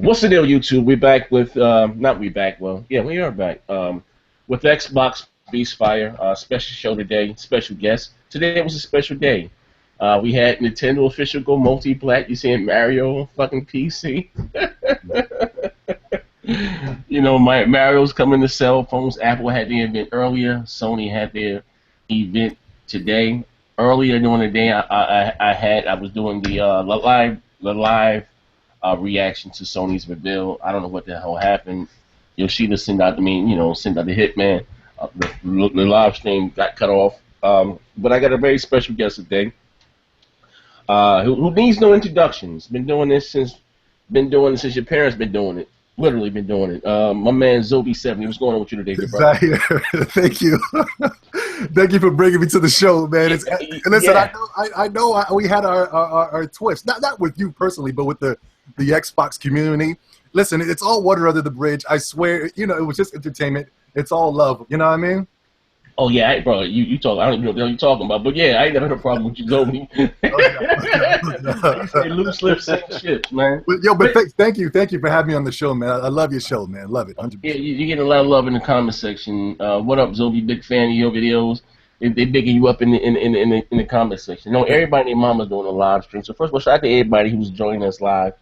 What's the deal, YouTube? We're back with, not we back, well, yeah, we are back, with Xboxbeastfire, special show today, special guest. Today was a special day. We had Nintendo official go multi-plat. You seeing Mario on fucking PC? You know, Mario's coming to cell phones. Apple had the event earlier. Sony had their event today. Earlier during the day, I was doing the live reaction to Sony's reveal. I don't know what the hell happened. Yoshida sent out the hitman. The live stream got cut off. But I got a very special guest today. Who needs no introductions. Been doing this since your parents been doing it. Literally been doing it. My man ZOBEO70. What's going on with you today, brother? Thank you. Thank you for bringing me to the show, man. Listen, yeah. I know we had our twist. Not with you personally, but with the Xbox community. Listen, it's all water under the bridge. I swear, you know, it was just entertainment. It's all love. You know what I mean? Oh yeah, bro. You talk. I don't even know what you're talking about, but yeah, I ain't never had a problem with you, Zoe. You say loose lips, same shit, man. But thank you for having me on the show, man. I love your show, man. Love it. 100%. Yeah, you get a lot of love in the comment section. What up, Zoe? Big fan of your videos. They bigging you up in the comment section. You know, everybody and their mama's doing a live stream. So first of all, shout out to everybody who's joining us live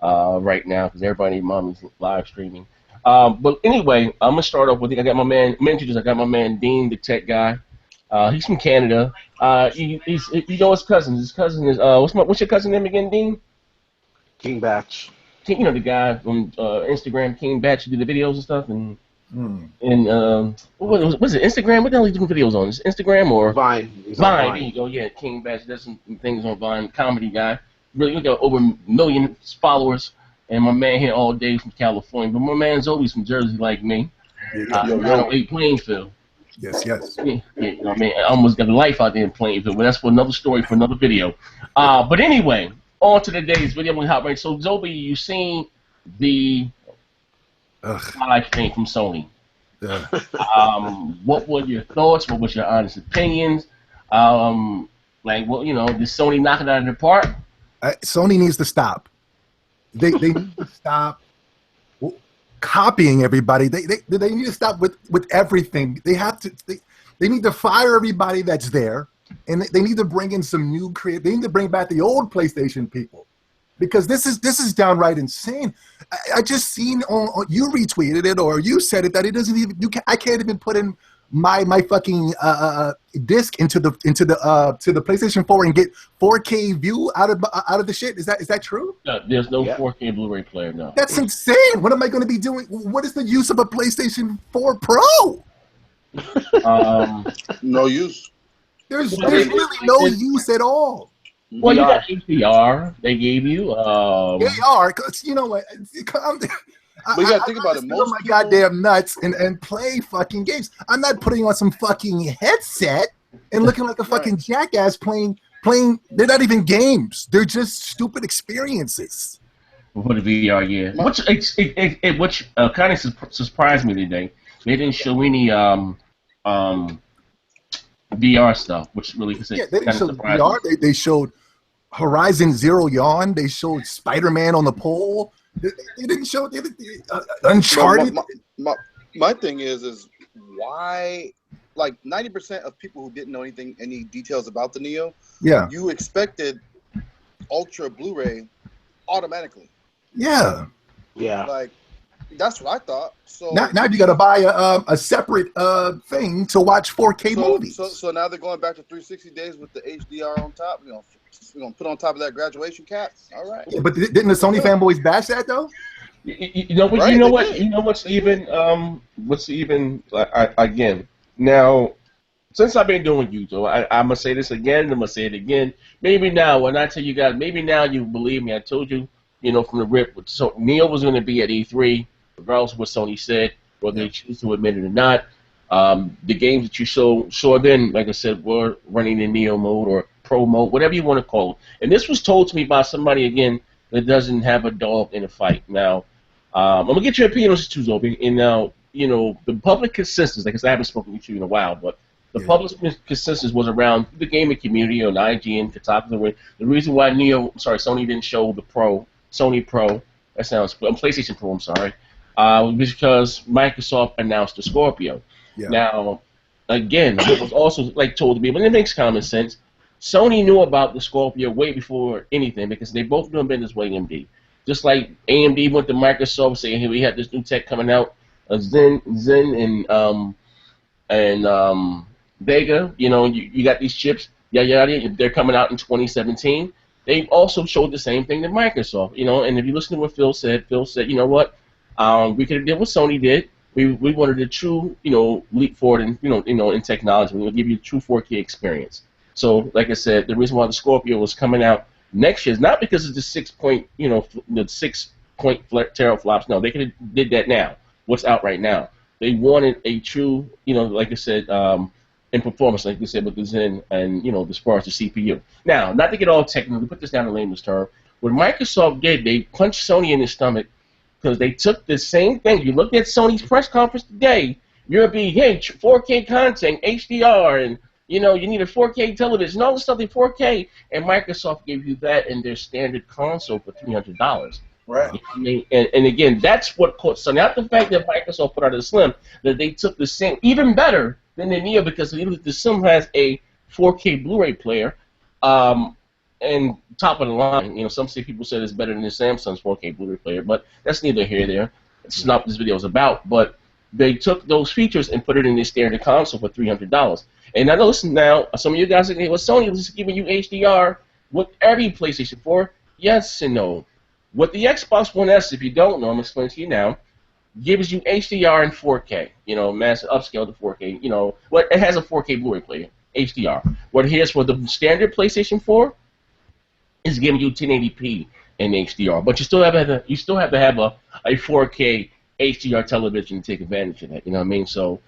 right now, because everybody and mama's live streaming. But anyway, I'm gonna start off with I got my man Dean, the tech guy. He's from Canada. You know his cousin. His cousin is what's your cousin name again, Dean? King Batch. You know the guy from Instagram, King Batch, who do the videos and stuff, and what was it? Instagram? What the hell are you doing videos on? Is it Instagram or Vine? Vine. There you go. Yeah, King Batch does some things on Vine. Comedy guy. Really, we got over 1 million followers. And my man here all day from California. But my man's always from Jersey like me. Plainfield. Yes. Yeah, you know what I mean? I almost got a life out there in Plainfield, but that's for another story, for another video. But anyway, on to today's video. I'm hop right. So, ZOBEO, you seen the live stream from Sony. What were your thoughts? What was your honest opinions? Did Sony knock it out of the park? Sony needs to stop. They need to stop copying everybody. They need to stop with everything. They need to fire everybody that's there, and they need to bring in some new creative. They need to bring back the old PlayStation people, because this is downright insane. I just seen on you retweeted it or you said it that it doesn't even I can't even put in my fucking disc into the PlayStation 4 and get 4K view out of the shit. Is that true? No, there's no 4K Blu-ray player now. That's insane. What am I going to be doing? What is the use of a PlayStation 4 Pro? No use. There's really no use at all. Well, you got HDR. They gave you. They are, because you know what? But you gotta think about it. Most my goddamn nuts and play fucking games. I'm not putting on some fucking headset and looking like a fucking jackass playing. They're not even games. They're just stupid experiences. For the VR, yeah. Which kind of surprised me today. They didn't show any VR stuff, which really they didn't show VR. They showed Horizon Zero Dawn. They showed Spider-Man on the pole. They didn't show Uncharted. My thing is why, like 90% of people who didn't know any details about the Neo, you expected Ultra Blu-ray automatically. Yeah. Like that's what I thought. So now you got to buy a separate thing to watch 4K movies. So now they're going back to 360 days with the HDR on top. We're gonna put on top of that graduation cap. All right. Yeah, but didn't the Sony fanboys bash that though? You know what's even again now. Since I've been doing YouTube, I'm gonna say this again. I'm gonna say it again. Maybe now, when I tell you guys, maybe now you believe me. I told you, from the rip. So Neo was gonna be at E3, regardless of what Sony said, whether they choose to admit it or not. The games that you saw then, like I said, were running in Neo mode or Pro mode, whatever you want to call it. And this was told to me by somebody, again, that doesn't have a dog in a fight. Now, I'm going to get your opinion on this too, ZOBEO. And now, the public consensus, like I said, I haven't spoken to you in a while, but the public consensus was around the gaming community on IGN, Kotaku. The reason why Sony didn't show the Sony Pro, That sounds PlayStation Pro. I'm sorry, because Microsoft announced the Scorpio. Yeah. Now, again, it was also like told to me, but it makes common sense. Sony knew about the Scorpio way before anything because they both doing business with AMD. Just like AMD went to Microsoft saying, "Hey, we have this new tech coming out, Zen and Vega. You know, you got these chips. Yeah, they're coming out in 2017." They also showed the same thing to Microsoft. You know, and if you listen to what Phil said, you know what, we could have did what Sony did. We wanted a true, you know, leap forward in in technology. We will give you a true 4K experience. So, like I said, the reason why the Scorpio was coming out next year is not because of the 6 point teraflops. No, they could have did that now. What's out right now? They wanted a true, you know, like I said, in performance, like you said, with the Zen and as far as the CPU. Now, not to get all technical, put this down in layman's term. What Microsoft did, they punched Sony in the stomach because they took the same thing. You looked at Sony's press conference today. You'll be, hey, 4K content, HDR, and you need a 4K television, all the stuff in 4K, and Microsoft gave you that in their standard console for $300. Right. And again, that's what caught. So not the fact that Microsoft put out a Slim, that they took the same, even better than the Neo, because the Slim has a 4K Blu-ray player, and top of the line. Some people said it's better than the Samsung's 4K Blu-ray player, but that's neither here nor there. It's not what this video is about. But they took those features and put it in their standard console for $300. And I know, listen now, some of you guys are saying, well, Sony was giving you HDR with every PlayStation 4. Yes and no. With the Xbox One S, if you don't know, I'm explaining to you now, gives you HDR and 4K. Massive upscale to 4K. Well, it has a 4K Blu-ray player, HDR. What here's for the standard PlayStation 4 is giving you 1080p in HDR, but you still have to have a 4K HDR television to take advantage of that. You know what I mean? So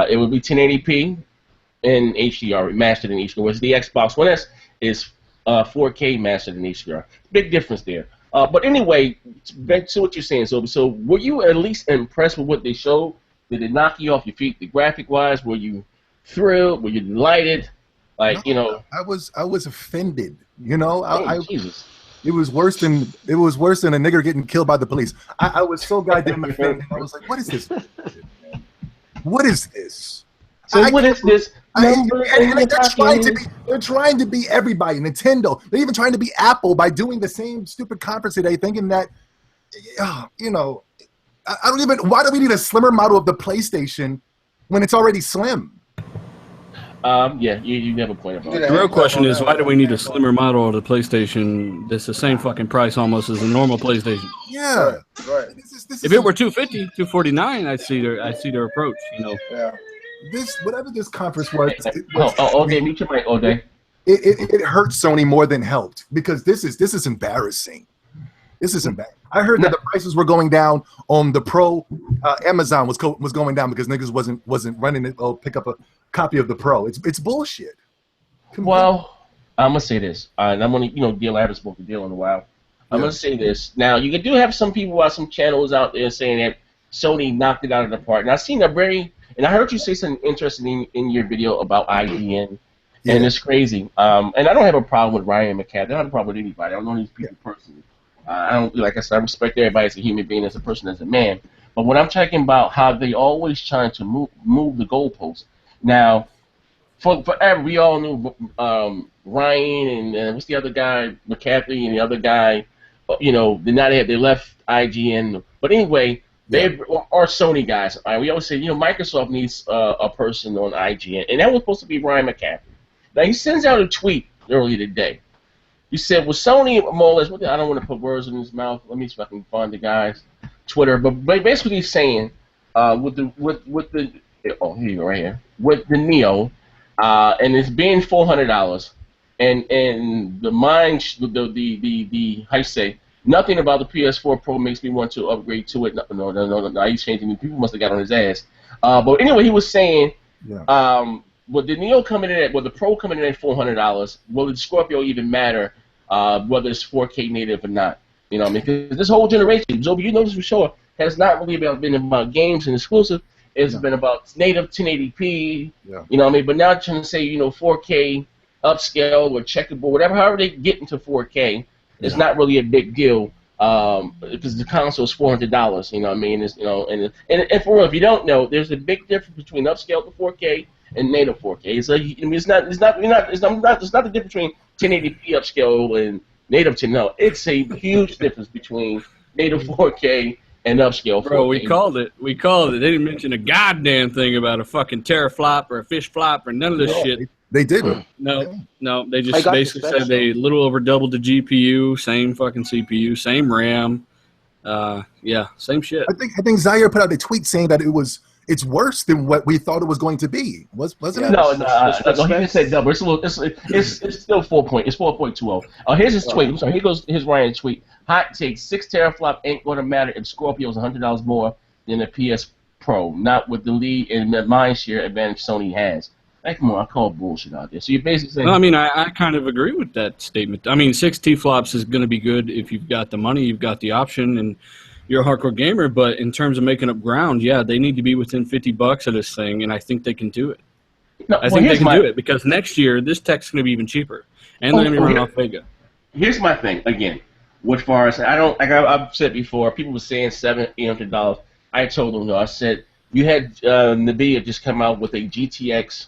it would be 1080p in HDR, mastered in HDR. Whereas the Xbox One S is 4K mastered in HDR. Big difference there. But anyway, back to what you're saying. So were you at least impressed with what they showed? Did it knock you off your feet, the graphic-wise? Were you thrilled? Were you delighted? No, I was offended. Jesus. It was worse than a nigger getting killed by the police. I was so goddamn offended. I was like, what is this? What is this? So what is this? They're trying to be everybody. Nintendo. They're even trying to be Apple by doing the same stupid conference today, thinking that, I don't even. Why do we need a slimmer model of the PlayStation when it's already slim? Yeah, you have a point about it. The real question is, why do we need a slimmer model of the PlayStation that's the same fucking price almost as a normal PlayStation? Yeah, right. If it were $250, $249, I'd see their approach. Yeah. Whatever this conference was. Okay, mute your mic, O'Day. It hurt Sony more than helped because this is embarrassing. This is embarrassing. I heard that the prices were going down on the Pro. Amazon was going down because niggas wasn't running it. Oh, pick up a copy of the Pro. It's bullshit. Well, I'm gonna say this, and I'm gonna deal. I haven't spoken to Deal in a while. I'm gonna say this. Now, you do have some people, some channels out there saying that Sony knocked it out of the park. And I've seen and I heard you say something interesting in your video about IGN, and it's crazy. And I don't have a problem with Ryan McCaffrey. I don't have a problem with anybody. I don't know these people personally. I don't, like I said, I respect everybody as a human being, as a person, as a man. But when I'm talking about how they always trying to move the goalposts. Now, forever we all knew Ryan and what's the other guy, McCaffrey, and the other guy. They left IGN. But anyway. They are Sony guys. We always say, Microsoft needs a person on IGN, and that was supposed to be Ryan McCaffrey. Now, he sends out a tweet earlier today. He said, well, Sony, more or less, I don't want to put words in his mouth. Let me see if I can find the guy's Twitter. But basically he's saying, with the here you go, right here, with the Neo, and it's being $400, and how you say, nothing about the PS4 Pro makes me want to upgrade to it. No. He's changing. People must have got on his ass. But anyway, he was saying, with the Neo coming in at, the Pro coming in at $400, will the Scorpio even matter whether it's 4K native or not? Because this whole generation, ZOBEO, you know this for sure, has not really been about games and exclusive. It's been about native 1080p. Yeah. But now trying to say, 4K upscale or checkerboard, however they get into 4K. It's not really a big deal because the console is $400. You know what I mean? It's, you know, and for real, if you don't know, there's a big difference between upscale to 4K and native 4K. It's like, I mean, it's not the difference between 1080p upscale and native 10. No, it's a huge difference between native 4K and upscale 4K. Bro, we called it. We called it. They didn't mention a goddamn thing about a fucking teraflop or a fish flop or none of this shit. They didn't. No, they just basically said they little over doubled the GPU, same fucking CPU, same RAM. Yeah, same shit. I think Zaire put out a tweet saying that it's worse than what we thought it was going to be. Wasn't it? No, he didn't say double. It's still 4.20. Oh, here's his tweet. I'm sorry. Here goes his Ryan tweet. Hot take: 6 teraflop ain't gonna matter if Scorpio is $100 more than the PS Pro. Not with the lead and the mindshare advantage Sony has. Like, come on, I call bullshit out there. So you're basically saying... No, I mean, I kind of agree with that statement. I mean, 6 T-flops is going to be good if you've got the money, you've got the option, and you're a hardcore gamer. But in terms of making up ground, yeah, they need to be within $50 of this thing, and I think they can do it. No, I think they can do it because next year, this tech's going to be even cheaper, and they're going to be running off Vega. Here's my thing, again. What far as... I've said before, people were saying $700, $800. I told them no. I said, you had NVIDIA just come out with a GTX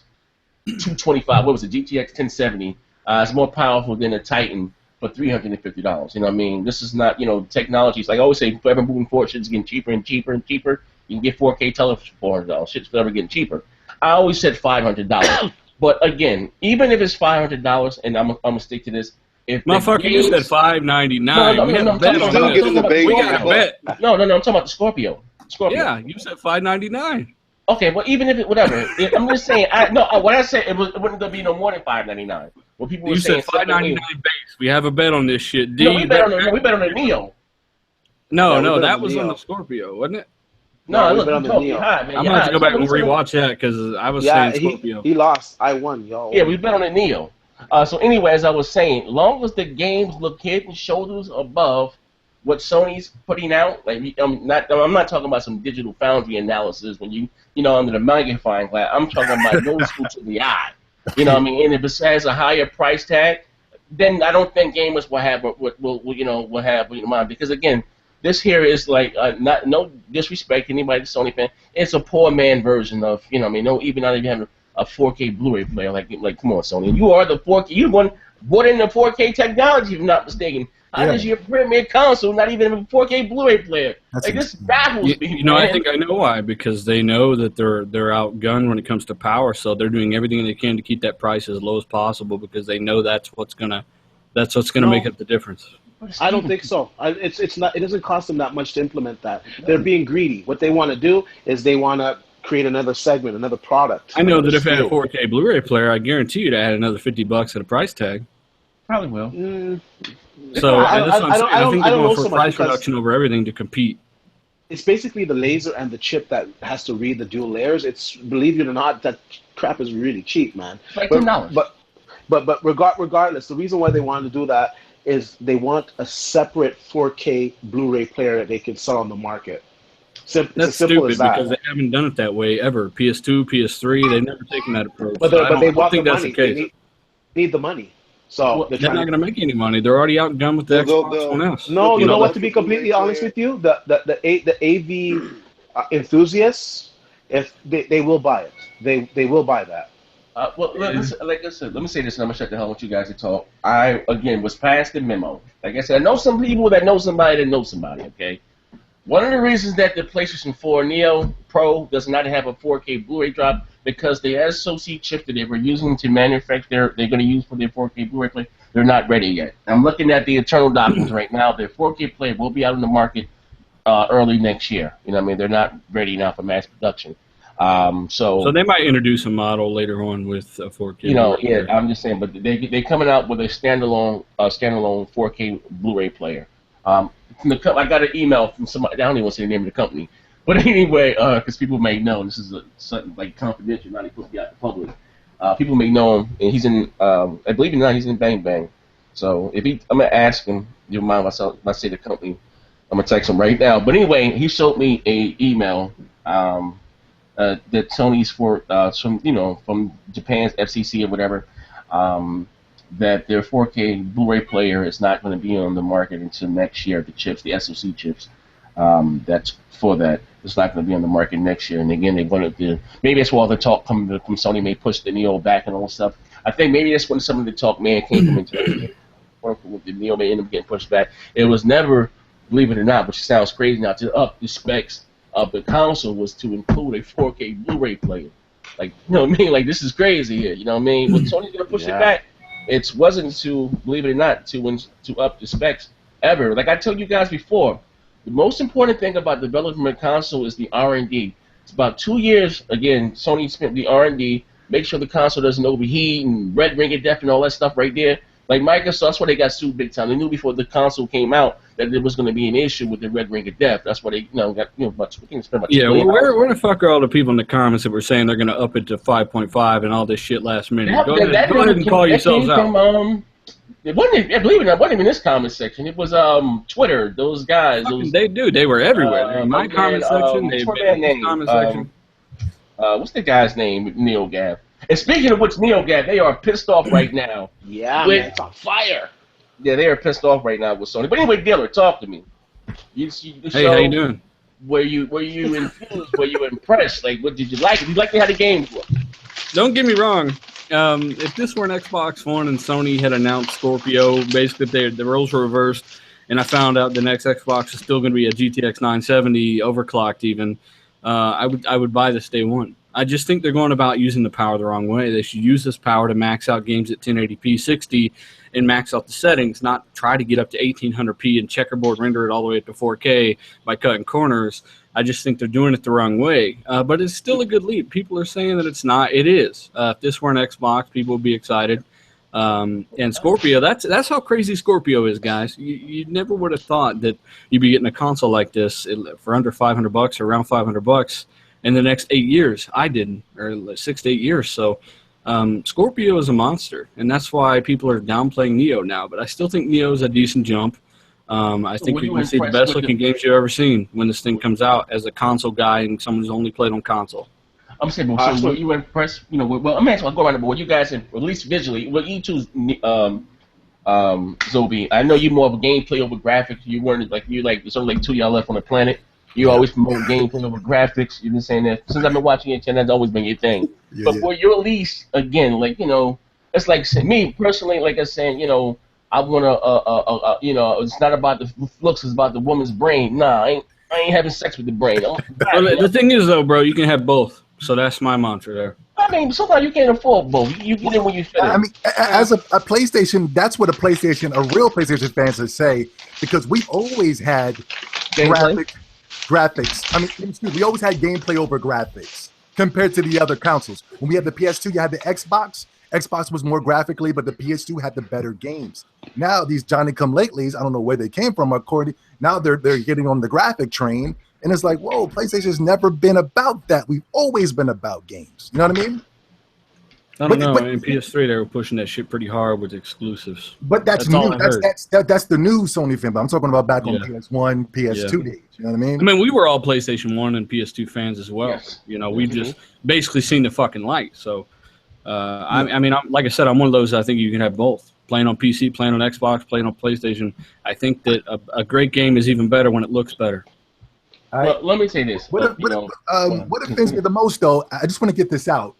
225, what was it, GTX 1070. It's more powerful than a Titan for $350. You know what I mean? This is not, you know, technology. Like I always say, forever moving forward, shit's getting cheaper and cheaper and cheaper. You can get 4K television for $400. Shit's forever getting cheaper. I always said $500. But again, even if it's $500, and I'm gonna stick to this. If motherfucker, you said $599. No, we got a bet. No, I'm talking about the Scorpio. Yeah, you said $599. Okay, well, even if it, whatever, I'm just saying. What I said, it wouldn't be no more than $599. Well, people were saying $599 base. We have a bet on this shit. No, we bet on the Neo. No, that was on the Scorpio, wasn't it? No, look, on the Neo. I'm gonna have to go back and rewatch that because I was saying Scorpio. He lost. I won, y'all. Yeah, we bet on the Neo. So anyway, as I was saying, long as the games look head and shoulders above what Sony's putting out, like I'm not talking about some digital foundry analysis when you know under the magnifying glass. I'm talking about noticeable to the eye. You know what I mean? And if it has a higher price tag, then I don't think gamers will have mind, because again, this here is like no disrespect to anybody, Sony fan. It's a poor man version of, you know what I mean? Not even having a 4K Blu-ray player. Like come on, Sony. You are the 4K. You brought in the 4K technology, if I'm not mistaken. How does your premier console not even a 4K Blu-ray player? Like, this baffles me. You know, I think I know why. Because they know that they're outgunned when it comes to power, so they're doing everything they can to keep that price as low as possible because they know that's what's gonna make up the difference. I don't think so. It's not. It doesn't cost them that much to implement that. They're being greedy. What they want to do is they want to create another segment, another product. I know that if I had a 4K Blu-ray player, I guarantee you to add another $50 at a price tag. Probably will. So I think they're going for price reduction over everything to compete. It's basically the laser and the chip that has to read the dual layers. It's, believe it or not, that crap is really cheap, man. Like $10. But regardless, the reason why they wanted to do that is they want a separate 4K Blu-ray player that they can sell on the market. That's stupid because they haven't done it that way ever. PS2, PS3, they've never taken that approach. But they want the money. They need the money. So they're not going to make any money. They're already outgunned with the Xbox One S. No, you know what? To be completely honest with you, the AV enthusiasts, if they will buy it, they will buy that. Well, like I said, let me say this, and I'm gonna shut the hell with you guys to talk. I again was passed the memo. Like I said, I know some people that know somebody that knows somebody. Okay. One of the reasons that the PlayStation 4 Neo Pro does not have a 4K Blu-ray drop because the SoC chip that they were using to manufacture, they're going to use for their 4K Blu-ray player, they're not ready yet. I'm looking at the internal documents right now. Their 4K player will be out in the market early next year. You know what I mean? They're not ready now for mass production. So they might introduce a model later on with a 4K. You know, yeah, I'm just saying, but they're coming out with a standalone 4K Blu-ray player. I got an email from somebody. I don't even want to say the name of the company, but anyway, because people may know this is something like confidential, not supposed to be out to the public. People may know him, and he's in. I believe it or not, he's in Bang Bang. So I'm gonna ask him. You don't mind if I say the company? I'm gonna text him right now. But anyway, he showed me a email that Sony's from Japan's FCC or whatever. that their 4K Blu-ray player is not going to be on the market until next year. The chips, the SoC chips, that's for that. It's not going to be on the market next year. And again, they wanted to. Maybe that's where all the talk from Sony may push the Neo back and all that stuff. I think maybe that's when some of the talk came from into the Neo may end up getting pushed back. It was never, believe it or not, which sounds crazy now, to up the specs of the console was to include a 4K Blu-ray player. Like, you know what I mean? Like, this is crazy here. You know what I mean? When Sony's gonna push it back, it wasn't to, believe it or not, to up the specs ever. Like I told you guys before, the most important thing about developing a console is the R&D. It's about 2 years. Again, Sony spent the R&D, make sure the console doesn't overheat and red ring of death and all that stuff right there. Like Microsoft, that's why they got sued big time. They knew before the console came out that there was going to be an issue with the red ring of death. That's why they, got much. Yeah, well, where the fuck are all the people in the comments that were saying they're going to up it to 5.5 and all this shit last minute? Go ahead and call yourselves out. It wasn't. Believe it or not, it wasn't even in this comment section. It was Twitter. Those guys. They do. They were everywhere. In my comment section. They been in the comment section. What's the guy's name? Neogaf. And speaking of which, Neogaf, they are pissed off right now. Yeah, man, it's on fire. Yeah, they are pissed off right now with Sony. But anyway, Diller, talk to me. Hey, how you doing? Were you infused? Were you impressed? Like, what did you like? Did you like how the game looked? Don't get me wrong. If this were an Xbox One and Sony had announced Scorpio, basically the roles were reversed, and I found out the next Xbox is still going to be a GTX 970 overclocked even, I would buy this day one. I just think they're going about using the power the wrong way. They should use this power to max out games at 1080p 60 and max out the settings, not try to get up to 1800p and checkerboard render it all the way up to 4K by cutting corners. I just think they're doing it the wrong way. But it's still a good leap. People are saying that it's not. It is. If this were an Xbox, people would be excited. And Scorpio, that's how crazy Scorpio is, guys. You never would have thought that you'd be getting a console like this for under $500 or around $500 in the next 8 years. I didn't, or 6 to 8 years. So Scorpio is a monster, and that's why people are downplaying Neo now. But I still think Neo is a decent jump. I think we can see the best looking games you've ever seen when this thing comes out as a console guy and someone who's only played on console. I'm saying, so were you impressed? Well, I'm asking, I'll go around, but were you guys, at least visually, well, you two, Zobe, I know you're more of a gameplay over graphics. You weren't there's only two y'all left on the planet. You always promote gameplay over graphics. You've been saying that since I've been watching your channel. That's always been your thing. But were you at least, again, it's like me personally, like I said, I want to, it's not about the looks, it's about the woman's brain. Nah, I ain't having sex with the brain. Well, the thing is, though, bro, you can have both. So that's my mantra there. I mean, sometimes you can't afford both. You get it when you fit it. I mean, as a PlayStation, that's what a real PlayStation fans would say, because we've always had graphics. I mean, we always had gameplay over graphics compared to the other consoles. When we had the PS2, you had the Xbox. Xbox was more graphically, but the PS2 had the better games. Now these Johnny-come-latelys, I don't know where they came from. Now they're getting on the graphic train, and it's like, whoa, PlayStation's never been about that. We've always been about games. You know what I mean? I don't know. In PS3, they were pushing that shit pretty hard with exclusives. But that's new. That's the new Sony fan. But I'm talking about back on PS1, PS2 days. You know what I mean? I mean, we were all PlayStation 1 and PS2 fans as well. Yes. We just basically seen the fucking light. So, I mean, like I said, I'm one of those. I think you can have both. Playing on PC, playing on Xbox, playing on PlayStation. I think that a great game is even better when it looks better. Well, let me say this. What offends me the most, though, I just want to get this out,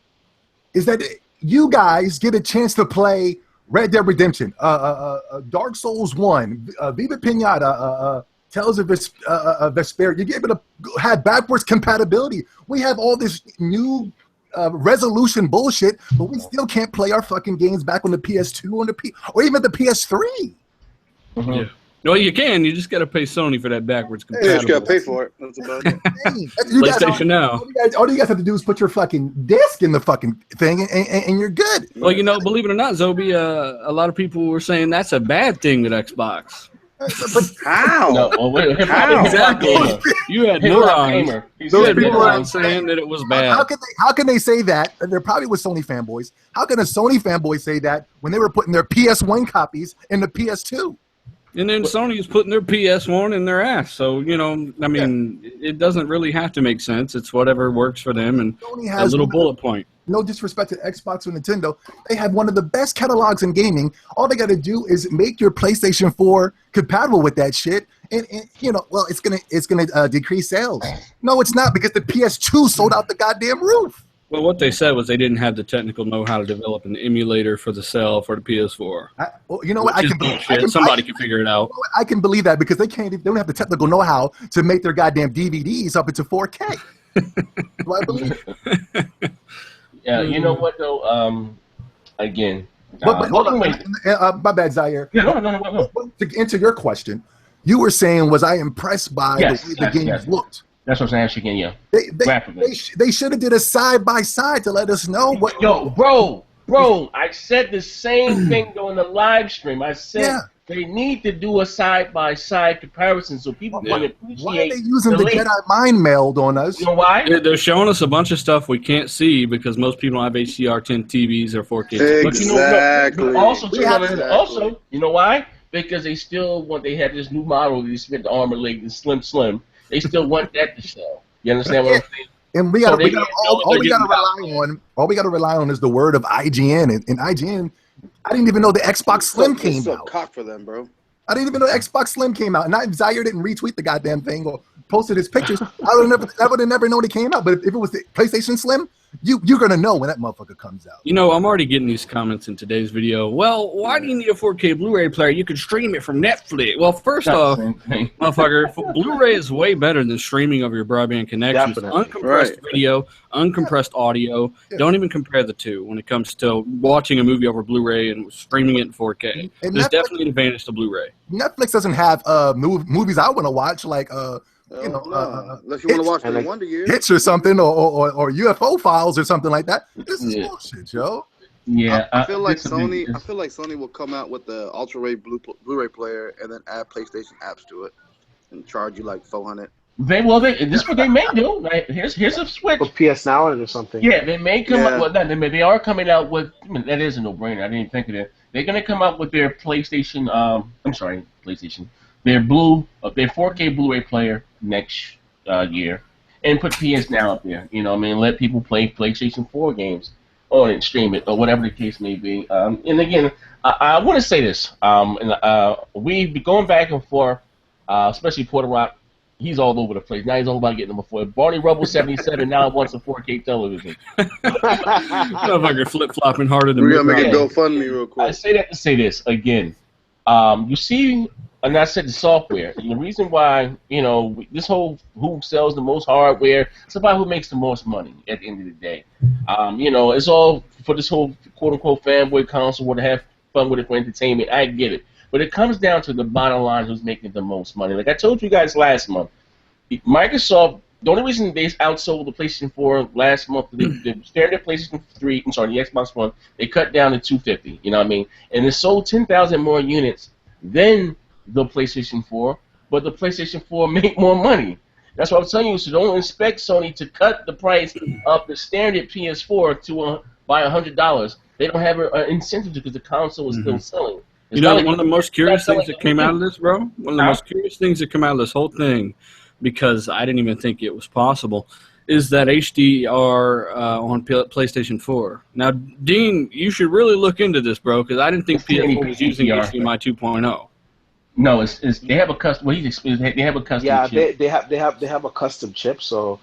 is that you guys get a chance to play Red Dead Redemption, Dark Souls 1, Viva Pinata, Tales of Vesperia. You get able to have backwards compatibility. We have all this new resolution bullshit, but we still can't play our fucking games back on the PS2 or even the PS3. Mm-hmm. Yeah. No, you can. You just got to pay Sony for that backwards compatible. You just got to pay for it. That's about it. PlayStation Now. All you guys have to do is put your fucking disc in the fucking thing, and you're good. Well, believe it or not, Zobe, a lot of people were saying that's a bad thing with Xbox. But how? No, how? Exactly. You had morons. You had morons saying that it was bad. How can they say that? They're probably with Sony fanboys. How can a Sony fanboy say that when they were putting their PS1 copies in the PS2? And then Sony is putting their PS1 in their ass. So, you know, I mean, it doesn't really have to make sense. It's whatever works for them and Sony a has little bullet point. No disrespect to Xbox or Nintendo. They have one of the best catalogs in gaming. All they got to do is make your PlayStation 4 compatible with that shit. And you know, well, it's gonna decrease sales. No, it's not, because the PS2 sold out the goddamn roof. Well, what they said was they didn't have the technical know-how to develop an emulator for the cell for the PS4. Well, you know what? Somebody can figure it out. I can believe that, because they don't have the technical know-how to make their goddamn DVDs up into 4K. Do I believe it? Yeah, you know what though? Again, but hold on. My bad, Zaire. Yeah, no. To answer your question, you were saying, was I impressed by the way the games looked? That's what I'm saying. Yeah. They should have did a side by side to let us know what. Yo, bro, I said the same thing during the live stream. I said they need to do a side by side comparison so people can appreciate. Why are they using the Jedi mind meld on us? You know why? They're showing us a bunch of stuff we can't see because most people don't have HDR10 TVs or 4K. Exactly. Also, you know why? Because they still want. They have this new model. They spent the armor leg, the slim. They still want that to sell. You understand what I'm saying? And all we gotta rely on is the word of IGN. And IGN, I didn't even know the Xbox Slim came out. Cock for them, bro. I didn't even know the Xbox Slim came out. And Zaire didn't retweet the goddamn thing or posted his pictures. I would have never known it came out. But if it was the PlayStation Slim, you're gonna know when that motherfucker comes out. You know, I'm already getting these comments in today's video. Well, why do you need a 4K Blu-ray player? You can stream it from Netflix. Well, first off, motherfucker, Blu-ray is way better than streaming over your broadband connection. Uncompressed video, uncompressed audio. Don't even compare the two when it comes to watching a movie over Blu-ray and streaming it in 4K. And there's definitely an advantage to Blu-ray. Netflix doesn't have movies I want to watch, like unless you want to watch the Wonder Years, Hits or something, or UFO Files or something like that. This is bullshit, Joe. Yeah, I feel like Sony will come out with the Ultra Raid Blu-ray player and then add PlayStation apps to it and charge you like $400. This is what they may do. Right? Here's a switch. With PS Now or something. Yeah, they may come up with that. They are coming out with. I mean, that is a no-brainer. I didn't even think of that. They're gonna come out with their PlayStation. PlayStation. Their 4K Blu-ray player next year, and put PS Now up there. You know, let people play PlayStation 4 games on it, stream it, or whatever the case may be. And again, I want to say this. We be going back and forth, especially Porter Rock. He's all over the place. Now he's all about getting number 4. Barney Rubble 77 now wants a 4K television. Motherfucker flip-flopping harder than me. We're going to make a GoFundMe real quick. I say that to say this again. You see, and I said the software. And the reason why, this whole who sells the most hardware, it's about who makes the most money at the end of the day. It's all for this whole quote-unquote fanboy console where to have fun with it for entertainment. I get it. But it comes down to the bottom line, who's making the most money. Like I told you guys last month, Microsoft, the only reason they outsold the PlayStation 4 last month, the standard PlayStation 3, the Xbox One, they cut down to $250, you know what I mean? And it sold 10,000 more units than the PlayStation 4, but the PlayStation 4 made more money. That's what I'm telling you, so don't expect Sony to cut the price of the standard PS4 to by $100. They don't have an incentive because the console is still selling. One of the most curious things that came out of this, bro? One of the most curious things that came out of this whole thing, because I didn't even think it was possible, is that HDR on PlayStation 4. Now, Dean, you should really look into this, bro, because I didn't think PS4 was using HDMI 2.0. No, they have a custom. Well, they have a custom. Yeah, chip. they have a custom chip, so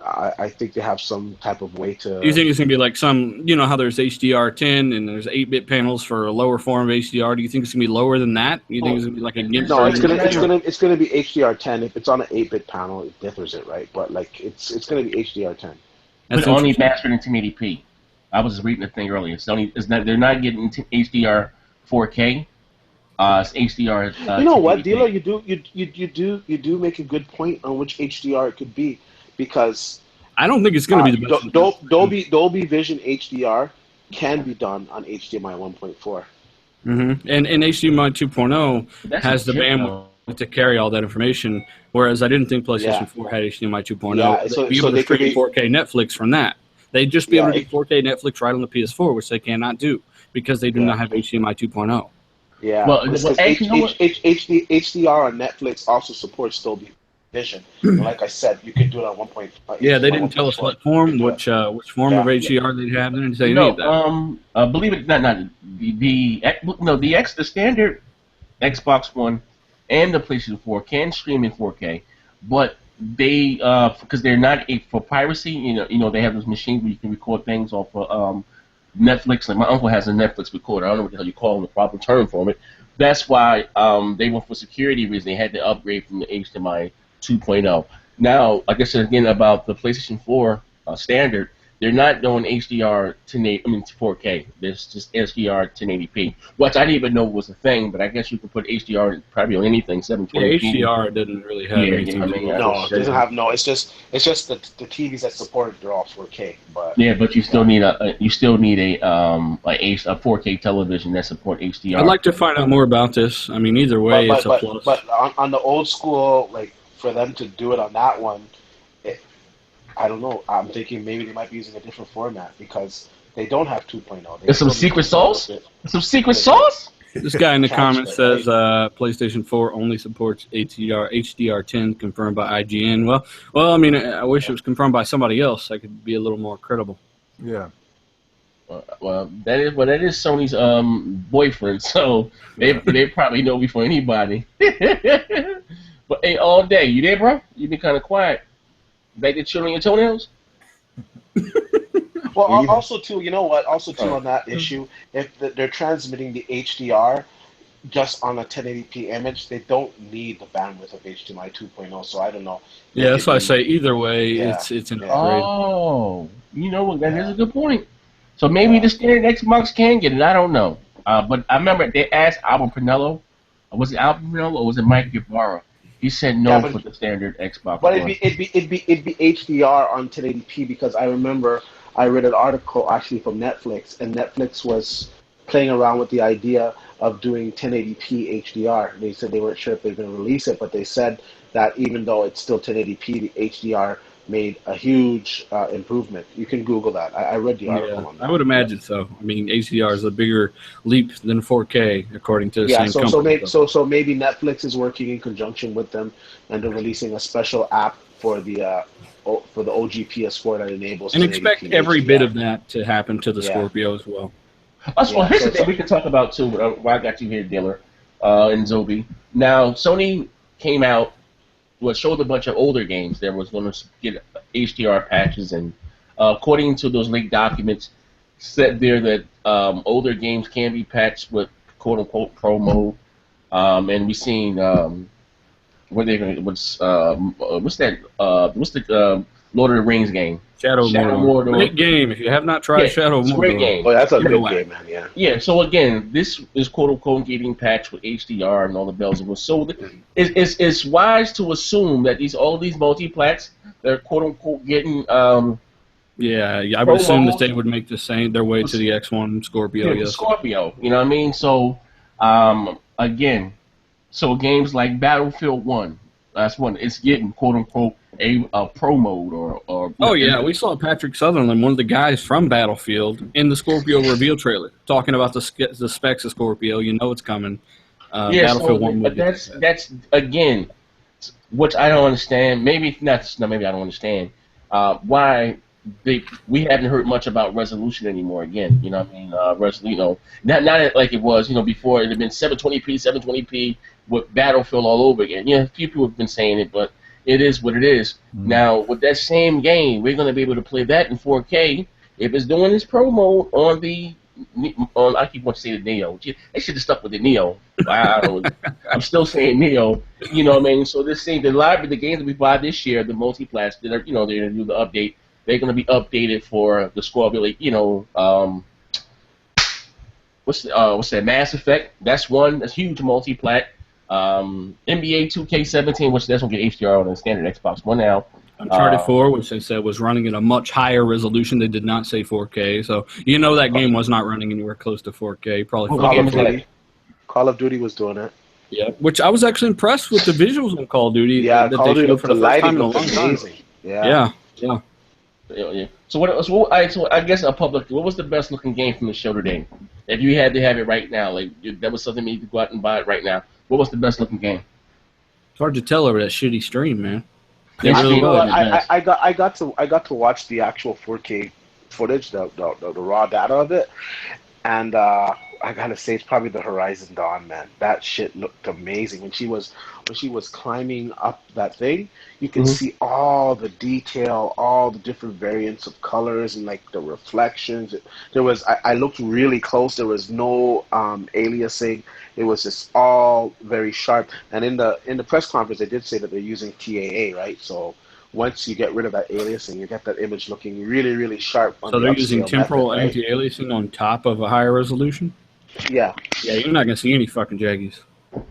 I think they have some type of way to. You think it's gonna be like some, how there's HDR10 and there's 8-bit panels for a lower form of HDR? Do you think it's gonna be lower than that? You think it's gonna be like a GIMP? No, it's gonna be HDR10. If it's on an 8-bit panel, it differs it, right? But like it's gonna be HDR10 But only mastered in 1080p. I was reading the thing earlier. They're not getting HDR 4K. It's HDR. You know what, Dealer? You do make a good point on which HDR it could be, because I don't think it's going to be the best. Dolby Vision HDR can be done on HDMI 1.4. Mm-hmm. And HDMI 2.0 has the bandwidth to carry all that information, whereas I didn't think PlayStation 4 had HDMI 2.0. Yeah, so be able to stream 4K Netflix from that. They'd just be able to do 4K Netflix right on the PS4, which they cannot do because they do not have HDMI 2.0. Yeah, Well, because HDR on Netflix also supports Dolby Vision. And like I said, you can do it on 1. Yeah, they didn't tell us what form, which form of HDR they'd have. They didn't say any of that. Believe it or not, the standard Xbox One and the PlayStation 4 can stream in 4K, but they because they're not for piracy. You know they have those machines where you can record things off of Netflix. Like my uncle has a Netflix recorder. I don't know what the hell you call the proper term for it. That's why they went for security reasons. They had to upgrade from the HDMI 2.0. Now, like I said again about the PlayStation 4 standard, they're not doing HDR to 4K. There's just HDR 1080p, which I didn't even know was a thing. But I guess you can put HDR probably on anything 720p. Yeah, HDR didn't really have anything. No, it doesn't have no. It's just the TVs that support it, they're all 4K. But yeah, but you still need a 4K television that support HDR. I'd like to find out more about this. I mean, either way, it's a plus. But on the old school, like for them to do it on that one. I don't know. I'm thinking maybe they might be using a different format because they don't have 2.0. There's some secret sauce? Some secret sauce? This guy in the comments says PlayStation 4 only supports HDR10 confirmed by IGN. Well, I mean, I wish it was confirmed by somebody else. I could be a little more credible. Yeah. Well, that is Sony's boyfriend, so they probably know before anybody. But hey, all day, you there, bro? You been kind of quiet. Like the children your toenails? Well, also too, you know what? Also too, on that issue, if they're transmitting the HDR just on a 1080p image, they don't need the bandwidth of HDMI 2.0. So I don't know. Yeah, that's why I say either way, it's an upgrade. Oh, you know what? That is a good point. So maybe the standard Xbox can get it. I don't know. But I remember they asked Albert Pinello. Was it Albert Pinello or was it Mike Ybarra? He said no for the standard Xbox. But it'd be HDR on 1080p because I remember I read an article actually from Netflix, and Netflix was playing around with the idea of doing 1080p HDR. They said they weren't sure if they were going to release it, but they said that even though it's still 1080p, the HDR made a huge improvement. You can Google that. I read the article on that. I would imagine so. I mean, HDR is a bigger leap than 4K, according to the same company. So maybe Netflix is working in conjunction with them, and they're releasing a special app for the OG PS4 that enables. And expect every bit of that to happen to the Scorpio as well. Here's the thing we can talk about too. Why I got you here, Diller, and Zobi. Now, Sony came out. Showed a bunch of older games that was going to get HDR patches, and according to those leaked documents, said there that older games can be patched with "quote unquote" pro mode, and we seen what's the Lord of the Rings game? Shadow Mordor. Great game. If you have not tried Shadow Mordor, great game. Oh, that's a good game, man. Yeah. Yeah. So again, this is quote unquote getting patched with HDR and all the bells and whistles. So it's wise to assume that all these multi-plats, they're quote unquote getting. Yeah, I would assume that they would make their way to the X1 Scorpio. Yeah, Scorpio. You know what I mean? So again, games like Battlefield 1. That's one. It's getting quote unquote a pro mode or. Oh yeah, we saw Patrick Sutherland, one of the guys from Battlefield, in the Scorpio reveal trailer, talking about the specs of Scorpio. You know it's coming. Battlefield 1. But that's again, which I don't understand. Maybe not. No, maybe I don't understand why we haven't heard much about resolution anymore. Again, you know what I mean? Not like it was. Before it had been 720p with Battlefield all over again. Yeah, a few people have been saying it, but it is what it is. Mm-hmm. Now, with that same game, we're going to be able to play that in 4K if it's doing this pro mode on I keep wanting to say the Neo. They should have stuck with the Neo. I'm still saying Neo. You know what I mean? So this thing, the games that we buy this year, the multi-plats, they're going to do the update. They're going to be updated for the Scorpio. What's that? Mass Effect. That's one. That's huge multi-plat. NBA 2K17, which doesn't get HDR on the standard Xbox One now. Uncharted 4, which they said was running at a much higher resolution. They did not say 4K, so that game was not running anywhere close to 4K. Probably Call of Duty was doing it. Yeah, which I was actually impressed with the visuals on Call of Duty. Yeah, Call of Duty for the lighting looks amazing. Yeah. So I guess what was the best looking game from the show today? if you had to have it right now, like that was something you need to go out and buy it right now, what was the best looking game? It's hard to tell over that shitty stream, man. I got to watch the actual 4K footage, the raw data of it, and I gotta say it's probably the Horizon Dawn, man. That shit looked amazing when she was climbing up that thing. You can see all the detail, all the different variants of colors and like the reflections. I looked really close. There was no aliasing. It was just all very sharp. And in the press conference, they did say that they're using TAA, right? So once you get rid of that aliasing, you get that image looking really, really sharp. So they're using temporal anti-aliasing on top of a higher resolution? Yeah. Yeah, you're not going to see any fucking jaggies.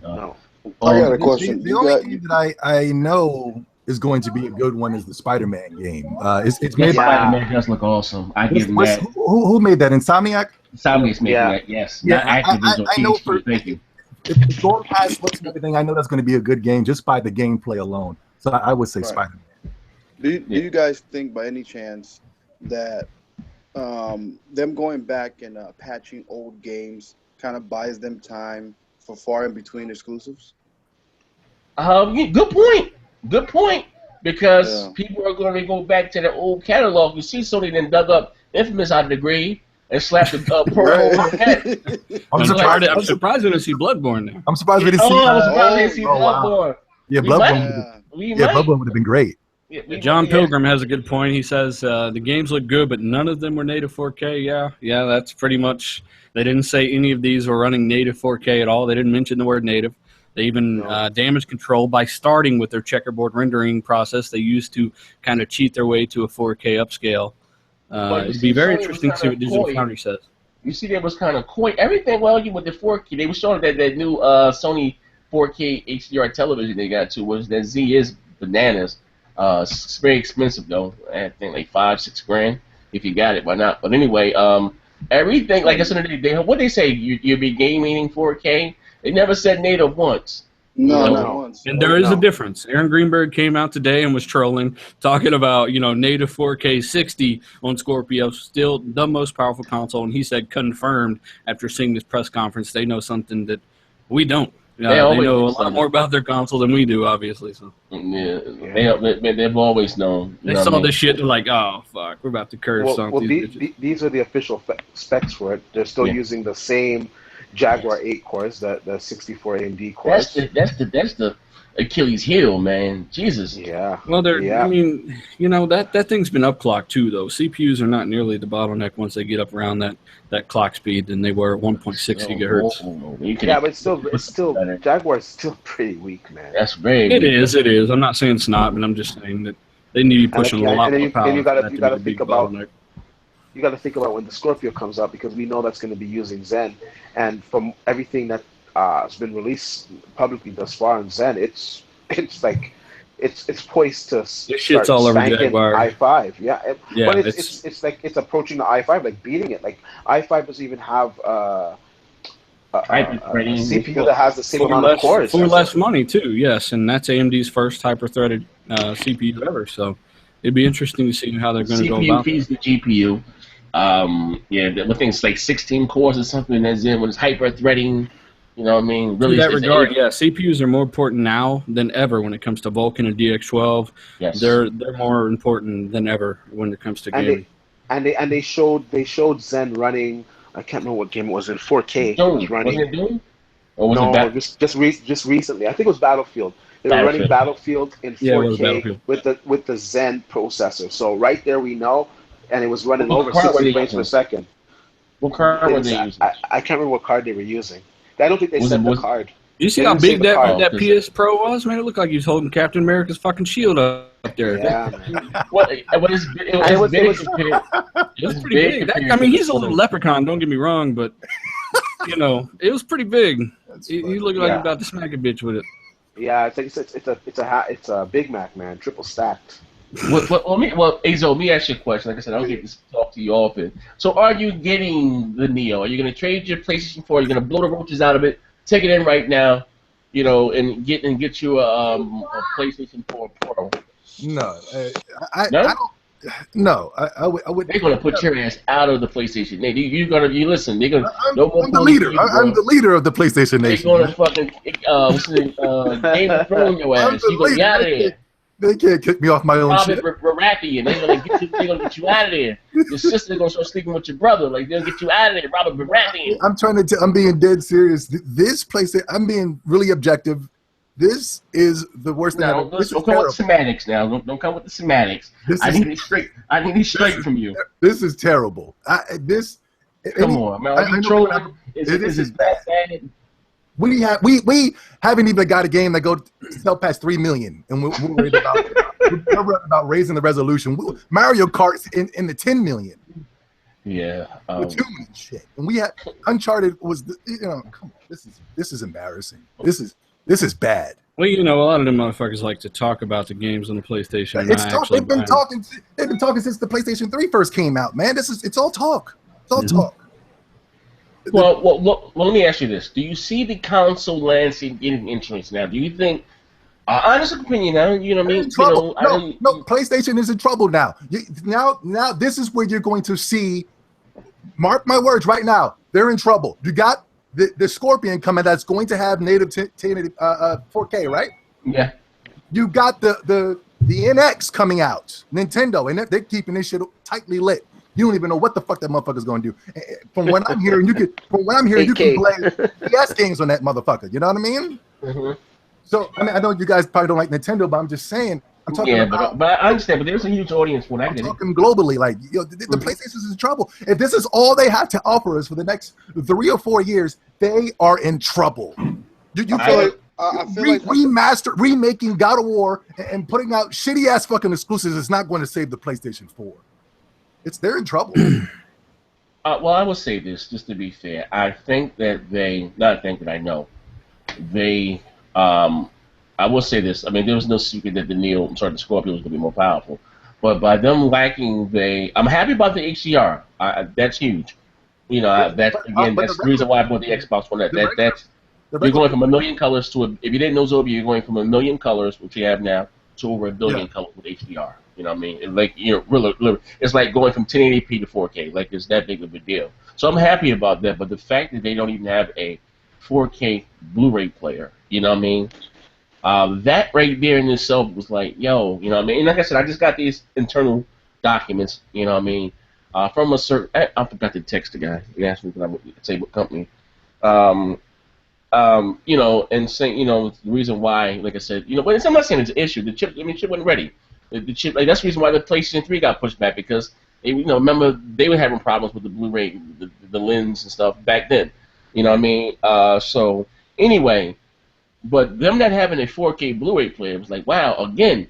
No. I got a question. The only game that I know is going to be a good one is the Spider-Man game. It's made by Spider-Man does look awesome. I give him that. Who made that? Insomniac? Insomniac's making that, yes. Yeah, I know for thank you. If going past looks and everything, I know that's going to be a good game just by the gameplay alone. So I would say Spider-Man. Do you guys think by any chance that them going back and patching old games kind of buys them time for far in between exclusives? Good point. Good point. Because people are going to go back to the old catalog. You see, Sony then dug up Infamous out of the grave and slapped the Pro on the head. I'm surprised we didn't see Bloodborne there. I'm surprised we didn't see. I'm surprised we didn't see Bloodborne. Wow. Yeah, Bloodborne would have been great. John Pilgrim has a good point. He says the games look good, but none of them were native 4K. Yeah, that's pretty much. They didn't say any of these were running native 4K at all. They didn't mention the word native. They even damage control by starting with their checkerboard rendering process they used to kind of cheat their way to a 4K upscale. It'd be very interesting to see what Digital Foundry says. You see, that was kind of coy. Everything with the 4K. They were showing that new Sony 4K HDR television they got to was that Z is bananas. It's very expensive though. I think like $5-6 grand. If you got it, why not? But anyway, everything like I said, what they say you'll be gaming in 4K. They never said native once. No. And there is a difference. Aaron Greenberg came out today and was trolling, talking about native 4K 60 on Scorpio, still the most powerful console, and he said confirmed after seeing this press conference they know something that we don't. They know a lot more about their console than we do, obviously. So they've always known. They saw this shit, they're like, oh fuck, we're about to curse something. These are the official specs for it. They're still using the same Jaguar 8 cores, the 64 AMD cores. That's the Achilles heel, man. Jesus. Yeah. Well, I mean, that thing's been upclocked too, though. CPUs are not nearly the bottleneck once they get up around that clock speed than they were at 1.6 gigahertz. Yeah, but it's still Jaguar is still pretty weak, man. That's very. It is. I'm not saying it's not, but I'm just saying that they need to be pushing a lot more power. And you got to think about. You got to think about when the Scorpio comes out because we know that's going to be using Zen, and from everything that has been released publicly thus far in Zen, it's poised to start all over Jaguar. i5. But it's like it's approaching the i5, like beating it. Like i5 doesn't even have a CPU that has the same amount of cores for less money too. Yes, and that's AMD's first hyper-threaded CPU ever. So it'd be interesting to see how they're going to go about it. CPU feeds the GPU. I think it's like 16 cores or something that's in when it's hyper-threading. You know what I mean? Really, in that regard, CPUs are more important now than ever when it comes to Vulkan and DX12. Yes. They're more important than ever when it comes to gaming. And they showed Zen running. I can't remember what game it was in 4K. Doom. Was it Doom? Or was it just recently. I think it was Battlefield. They were running Battlefield in 4K with the Zen processor. So right there we know. And it was running over 60 frames per second. What card were they using? I can't remember what card they were using. I don't think they said the card. You see how big that PS Pro was, man? It looked like he was holding Captain America's fucking shield up there. Yeah, man. It was pretty big. I mean, he's a little leprechaun, don't get me wrong, but, it was pretty big. He looked like he was about to smack a bitch with it. Yeah, it's a Big Mac, man, triple stacked. Azo, let me ask you a question. Like I said, I don't get to talk to you often. So, are you getting the Neo? Are you going to trade your PlayStation 4? Are you going to blow the roaches out of it, take it in right now, and get you a PlayStation 4 Pro? No, No, I would. They're gonna put your ass out of the PlayStation. You listen. They're gonna. I'm the leader. I'm the leader of the PlayStation Nation. They're gonna fucking Game of Thrones your ass. You gonna be out of there. They can't kick me off my own shit. Baratheon. They're gonna get you out of there. Your sister's gonna start sleeping with your brother. Like they'll get you out of there, Robert Baratheon. I'm being dead serious. This PlayStation. I'm being really objective. This is the worst thing ever. Don't come with the semantics now. Don't come with the semantics. I need it straight. I need it straight from you. This is terrible. Come on, man. Are you trolling? Is this bad? We haven't even got a game that go sell past 3 million, and we're worried about raising the resolution. Mario Kart's in the 10 million. Yeah, with too much shit. And we had Uncharted was come on, this is embarrassing. This is bad. Well, a lot of them motherfuckers like to talk about the games on the PlayStation. They've been talking since the PlayStation 3 first came out, man. It's all talk. It's all talk. Well, let me ask you this: do you see the console landscape getting interesting now? Do you think, honest opinion now, you know what I mean? Trouble. No, PlayStation is in trouble now. Now this is where you're going to see. Mark my words, right now they're in trouble. You got the Scorpion coming that's going to have native 4K, right? Yeah. You got the NX coming out, Nintendo, and they're keeping this shit tightly lit. You don't even know what the fuck that motherfucker's going to do. From what I'm hearing, you can play PS games on that motherfucker. You know what I mean? Mm-hmm. So I know you guys probably don't like Nintendo, but I'm just saying. I'm talking about. But I understand. But there's a huge audience for that. I'm talking globally, like the PlayStation is in trouble. If this is all they have to offer us for the next 3 or 4 years, they are in trouble. You feel like remaking God of War and putting out shitty ass fucking exclusives is not going to save the PlayStation 4. They're in trouble. Well, I will say this, just to be fair. I think that I know. I will say this. I mean, there was no secret that the Scorpio was going to be more powerful. But by them lacking I'm happy about the HDR. That's huge. That's the reason why I bought the Xbox One. You're going from 1 million colors to if you didn't know ZOBEO, you're going from 1 million colors, which you have now, to over 1 billion colors with HDR. You know what I mean? Really, it's like going from 1080p to 4K. Like, it's that big of a deal. So I'm happy about that. But the fact that they don't even have a 4K Blu-ray player, you know what I mean? That right there in itself was like, yo, you know what I mean? And like I said, I just got these internal documents, you know what I mean? From a certain, I forgot to text the guy. He asked me if I would say what company. And saying, the reason why, like I said, but I'm not saying it's an issue. The chip wasn't ready. The chip, that's the reason why the PlayStation 3 got pushed back, because remember they were having problems with the Blu-ray, the lens and stuff back then. You know what I mean? So anyway, but them not having a 4K Blu-ray player was like, wow, again,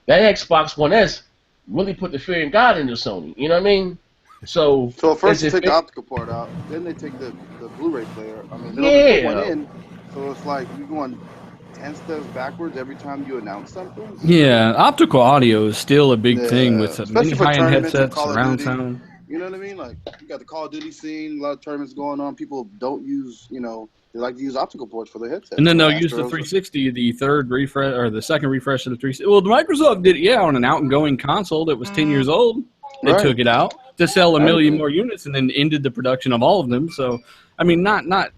that Xbox One S really put the fear in God into Sony. You know what I mean? So first they take the optical part out, then they take the Blu-ray player. I mean, they don't put one in, so it's like you're going 10 steps backwards every time you announce something. Yeah, optical audio is still a big thing with many for high-end headsets, surround sound. You know what I mean? Like, you got the Call of Duty scene, a lot of tournaments going on. People don't use, they like to use optical ports for their headsets. And then they'll use the 360, the third refresh, or the second refresh of the 360. Well, Microsoft did it, on an out-and-going console that was 10 years old. They took it out to sell 1 million more units and then ended the production of all of them. So, I mean,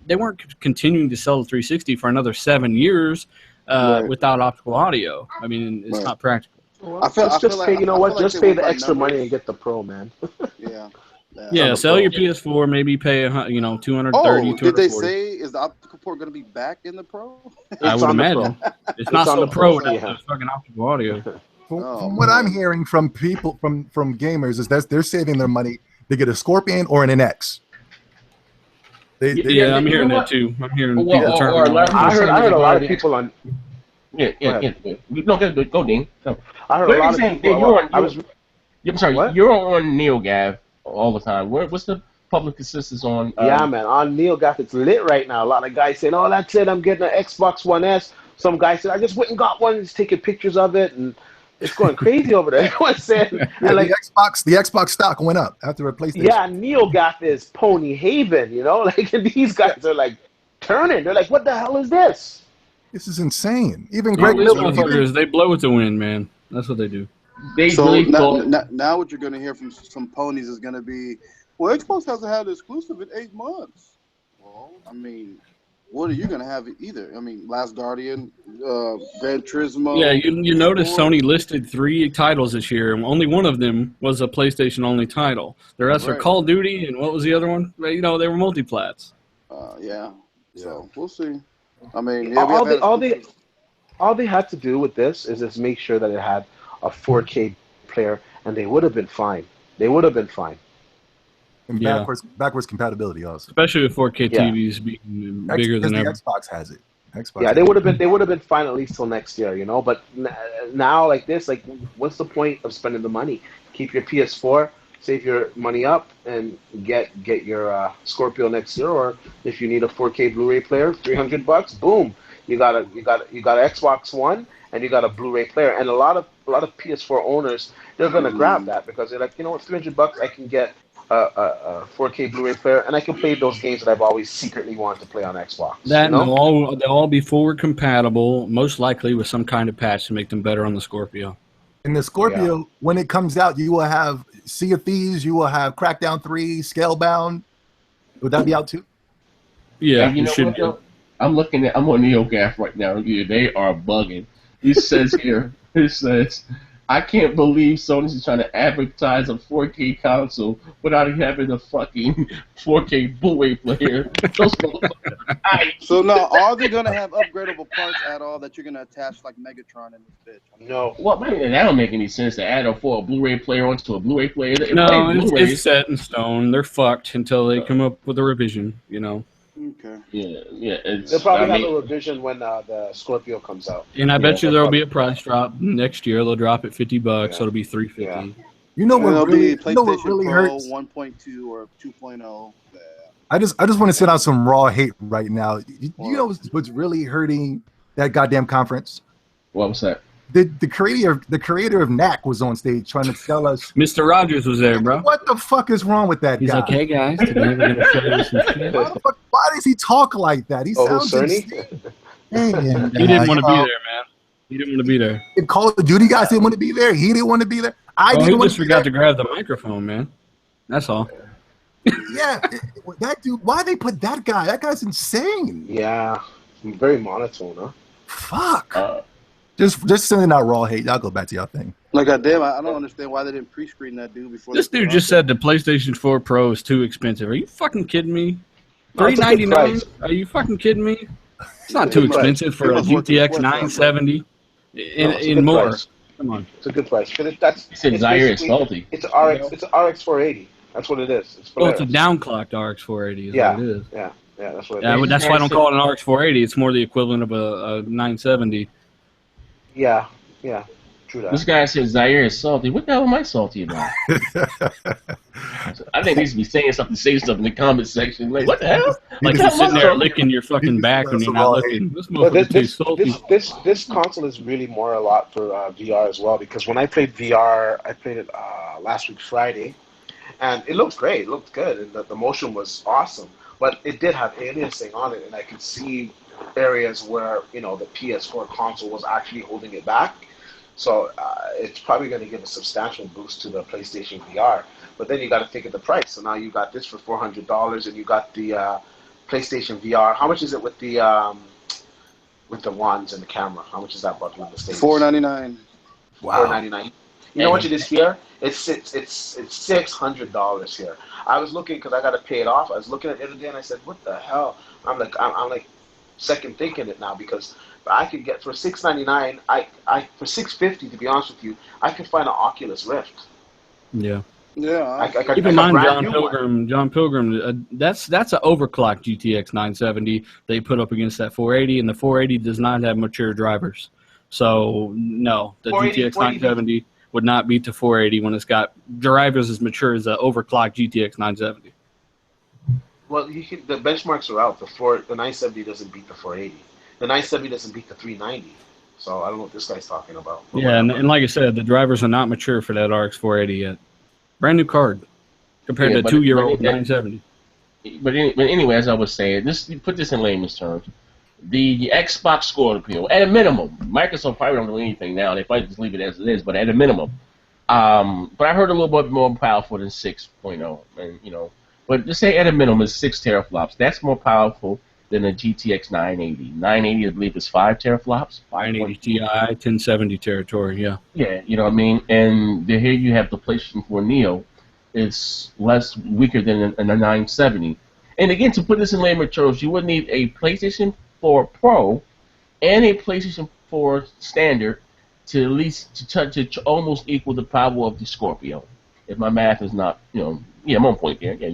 they weren't continuing to sell the 360 for another 7 years without optical audio. I mean, it's not practical. Well, just pay the extra money and get the Pro, man. Yeah, sell your PS4, maybe pay $230. Oh, did they say is the optical port going to be back in the Pro? I would imagine. It's not so Pro. It's fucking optical audio. From what I'm hearing from people from gamers is that they're saving their money to get a Scorpion or an NX. I'm hearing that too. I'm hearing people turn. I heard a lot of people on. Yeah. No, go, Dean. No. I heard a lot of people. I'm sorry. What? You're on Neogaf all the time. What's the public consensus on? Yeah, man. On Neogaf, it's lit right now. A lot of guys saying, "Oh, that's it. I'm getting an Xbox One S." Some guy said, "I just went and got one." He's taking pictures of it, and it's going crazy over there. Everyone's saying, the Xbox stock went up after a PlayStation. Yeah, Neogaf is Pony Haven. Like these guys are like turning. They're like, "What the hell is this?" This is insane. Even Greg Miller, they blow it to win, man. That's what they do. They So really thought. now what you're going to hear from some ponies is going to be, well, Xbox hasn't had an exclusive in 8 months. Well, I mean, what are you going to have either? I mean, Last Guardian, Gran Turismo. Yeah, you notice Sony listed 3 titles this year, and only one of them was a PlayStation-only title. The rest are Call of Duty, and what was the other one? You know, they were multiplats. Yeah. So we'll see. I mean, yeah, all they had to do with this is just make sure that it had a 4K player, and they would have been fine. They would have been fine. And backwards compatibility also, especially with 4K TVs being bigger than ever. The Xbox has it. They would have been fine at least till next year, you know. But now, like this, like, what's the point of spending the money? Keep your PS4, save your money up, and get your Scorpio next year. Or if you need a 4K Blu-ray player, $300, boom, you got a Xbox One and you got a Blu-ray player. And a lot of PS4 owners, they're gonna grab that because they're like, you know what, $300, I can get a 4K Blu-ray player, and I can play those games that I've always secretly wanted to play on Xbox. That, you know? And they'll all be forward compatible, most likely with some kind of patch to make them better on the Scorpio. In the Scorpio, when it comes out, you will have Sea of Thieves, you will have Crackdown 3, Scalebound. Would that be out too? Yeah, you know what, though? I'm on Neogaf right now. Yeah, they are bugging. He says here, I can't believe Sony's trying to advertise a 4K console without having a fucking 4K Blu-ray player. So now, are they going to have upgradable parts at all that you're going to attach like Megatron in this bitch? No. Well, man, that don't make any sense to add a Blu-ray player onto a Blu-ray player. No, it's set in stone. They're fucked until they come up with a revision, you know. Okay. Yeah. They'll probably have a revision when the Scorpio comes out. And I bet you there'll be a price drop next year. They'll drop it $50, so it'll be $350. Yeah. You know what really, PlayStation Pro hurts? 1.2 or 2.0. I just want to sit on some raw hate right now. You know what's really hurting that goddamn conference? What was that? The creator of Knack was on stage trying to tell us. Mr. Rogers was there, bro. What the fuck is wrong with that guy? He's like, hey guys, today we're gonna show you some shit. Why does he talk like that? He sounds Cerny? He didn't want to be there, man. He didn't want to be there. If Call of Duty guys didn't want to be there, he didn't want to be there. He just forgot to grab the microphone, man. That's all. Yeah, that dude. Why they put that guy? That guy's insane. Yeah, very monotone, huh? Fuck. Just sending out raw hate. Y'all go back to y'all thing. Like, goddamn, I don't understand why they didn't pre-screen that dude before. This dude just said the PlayStation 4 Pro is too expensive. Are you fucking kidding me? $399? Are you fucking kidding me? It's not too expensive for a GTX 970 and more. Price. Come on, it's a good price. It's Zaire is salty. It's RX 480. That's what it is. It's a downclocked RX 480. Is what it is. Yeah, that's what it is. That's why I don't call it an RX 480. It's more the equivalent of a 970. Yeah, true that. This guy said Zaire is salty. What the hell am I salty about? I think he should be saying something. Say something in the comment section. Like, what the hell? Like you're sitting there licking your fucking back when you're not looking. This console is really more a lot for VR as well, because when I played VR, I played it last week Friday, and it looked great. It looked good, and the motion was awesome. But it did have aliasing on it, and I could see areas where the PS4 console was actually holding it back. So it's probably going to give a substantial boost to the PlayStation VR. But then you got to think of the price. So now you got this for $400, and you got the PlayStation VR. How much is it with the wands and the camera? How much is that bundle in the States? $499. Wow. $499. You know what it is here? It's $600 here. I was looking because I got to pay it off. I was looking at it the other day and I said, "What the hell?" I'm like second thinking it now, because I could get for $699. I for $650, to be honest with you, I could find an Oculus Rift. Yeah. Yeah. Keep in mind, John Pilgrim. That's an overclocked GTX 970 they put up against that 480, and the 480 does not have mature drivers. So no, the GTX 970 would not beat the 480 when it's got drivers as mature as the overclocked GTX 970. Well, the benchmarks are out. The 970 doesn't beat the 480. The 970 doesn't beat the 390. So I don't know what this guy's talking about. Yeah, and like I said, the drivers are not mature for that RX 480 yet. Brand new card compared to a 2-year-old 970. But anyway, as I was saying, put this in layman's terms. the Xbox Scorpio, at a minimum. Microsoft probably don't do anything now. They probably just leave it as it is, but at a minimum. But I heard a little bit more powerful than 6.0, and but just say at a minimum is 6 teraflops. That's more powerful than a GTX 980. 980, I believe, is 5 teraflops. 980 Ti, 1070 territory, yeah. Yeah, you know what I mean? And here you have the PlayStation 4 Neo. It's weaker than a 970. And again, to put this in layman terms, you would need a PlayStation 4 Pro and a PlayStation 4 Standard to at least to almost equal the power of the Scorpio. If my math is not, I'm on point there. Yeah,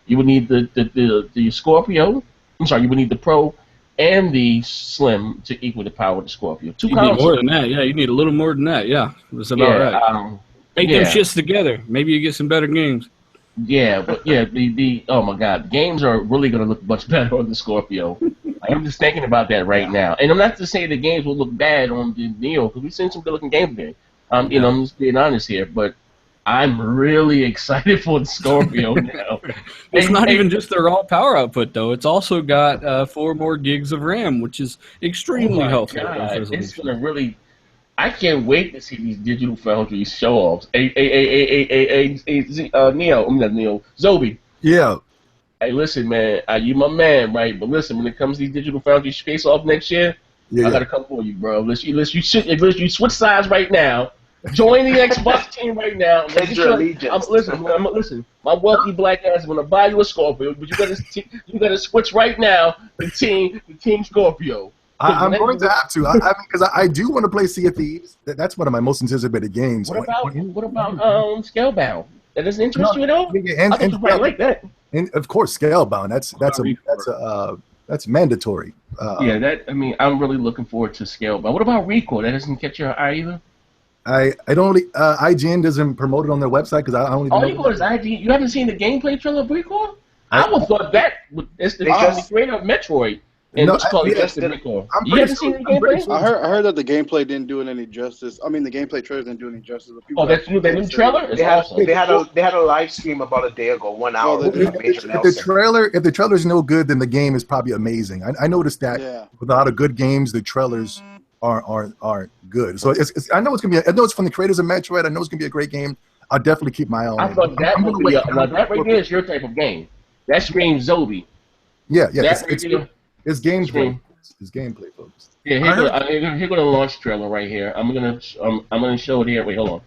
you would need the Scorpio. I'm sorry, you would need the Pro and the Slim to equal the power of the Scorpio. You need more than that. Yeah, you need a little more than that. Yeah, that's about right. Make them shits together. Maybe you get some better games. Yeah, but the oh my God, games are really going to look much better on the Scorpio. I'm just thinking about that right now, and I'm not to say the games will look bad on the Neo because we've seen some good-looking games there. I'm just being honest here, but I'm really excited for the Scorpio now. It's not even just the raw power output though; it's also got 4 more gigs of RAM, which is extremely helpful. It's going to really. I can't wait to see these Digital Foundry show-offs. ZOBE. Yeah. Hey, listen, man. You my man, right? But listen, when it comes to these Digital Foundry face-off next year, I gotta come for you, bro. Unless you switch sides right now. Join the Xbox team right now. Listen. My wealthy black ass is gonna buy you a Scorpio, but you gotta switch right now. The team Scorpio. I'm going to have to. Because I do want to play Sea of Thieves. That's one of my most anticipated games. What about Scalebound? That doesn't interest you at all? I think you might like that. And of course, Scalebound. That's mandatory. I'm really looking forward to Scalebound. What about Recoil? That doesn't catch your eye either. I don't. IGN doesn't promote it on their website because I only. All you go is IGN. You haven't seen the gameplay trailer of Recoil? I would have thought that it's the creator of Metroid. And no, it's called Recoil. You haven't seen the gameplay? I heard that the gameplay didn't do it any justice. I mean, the gameplay trailer didn't do any justice. That's the new trailer? They had a live stream about a day ago, 1 hour. If the trailer's no good, then the game is probably amazing. I noticed that with a lot of good games, the trailers aren't good. So I know it's gonna be. I know it's from the creators of Metroid. I know it's gonna be a great game. I'll definitely keep my eye on it. I thought that would be that right there is your type of game. That screams ZOBE. Yeah. It's gameplay. It's gameplay focused. Yeah, here go the launch trailer right here. I'm gonna show it here. Wait, hold on.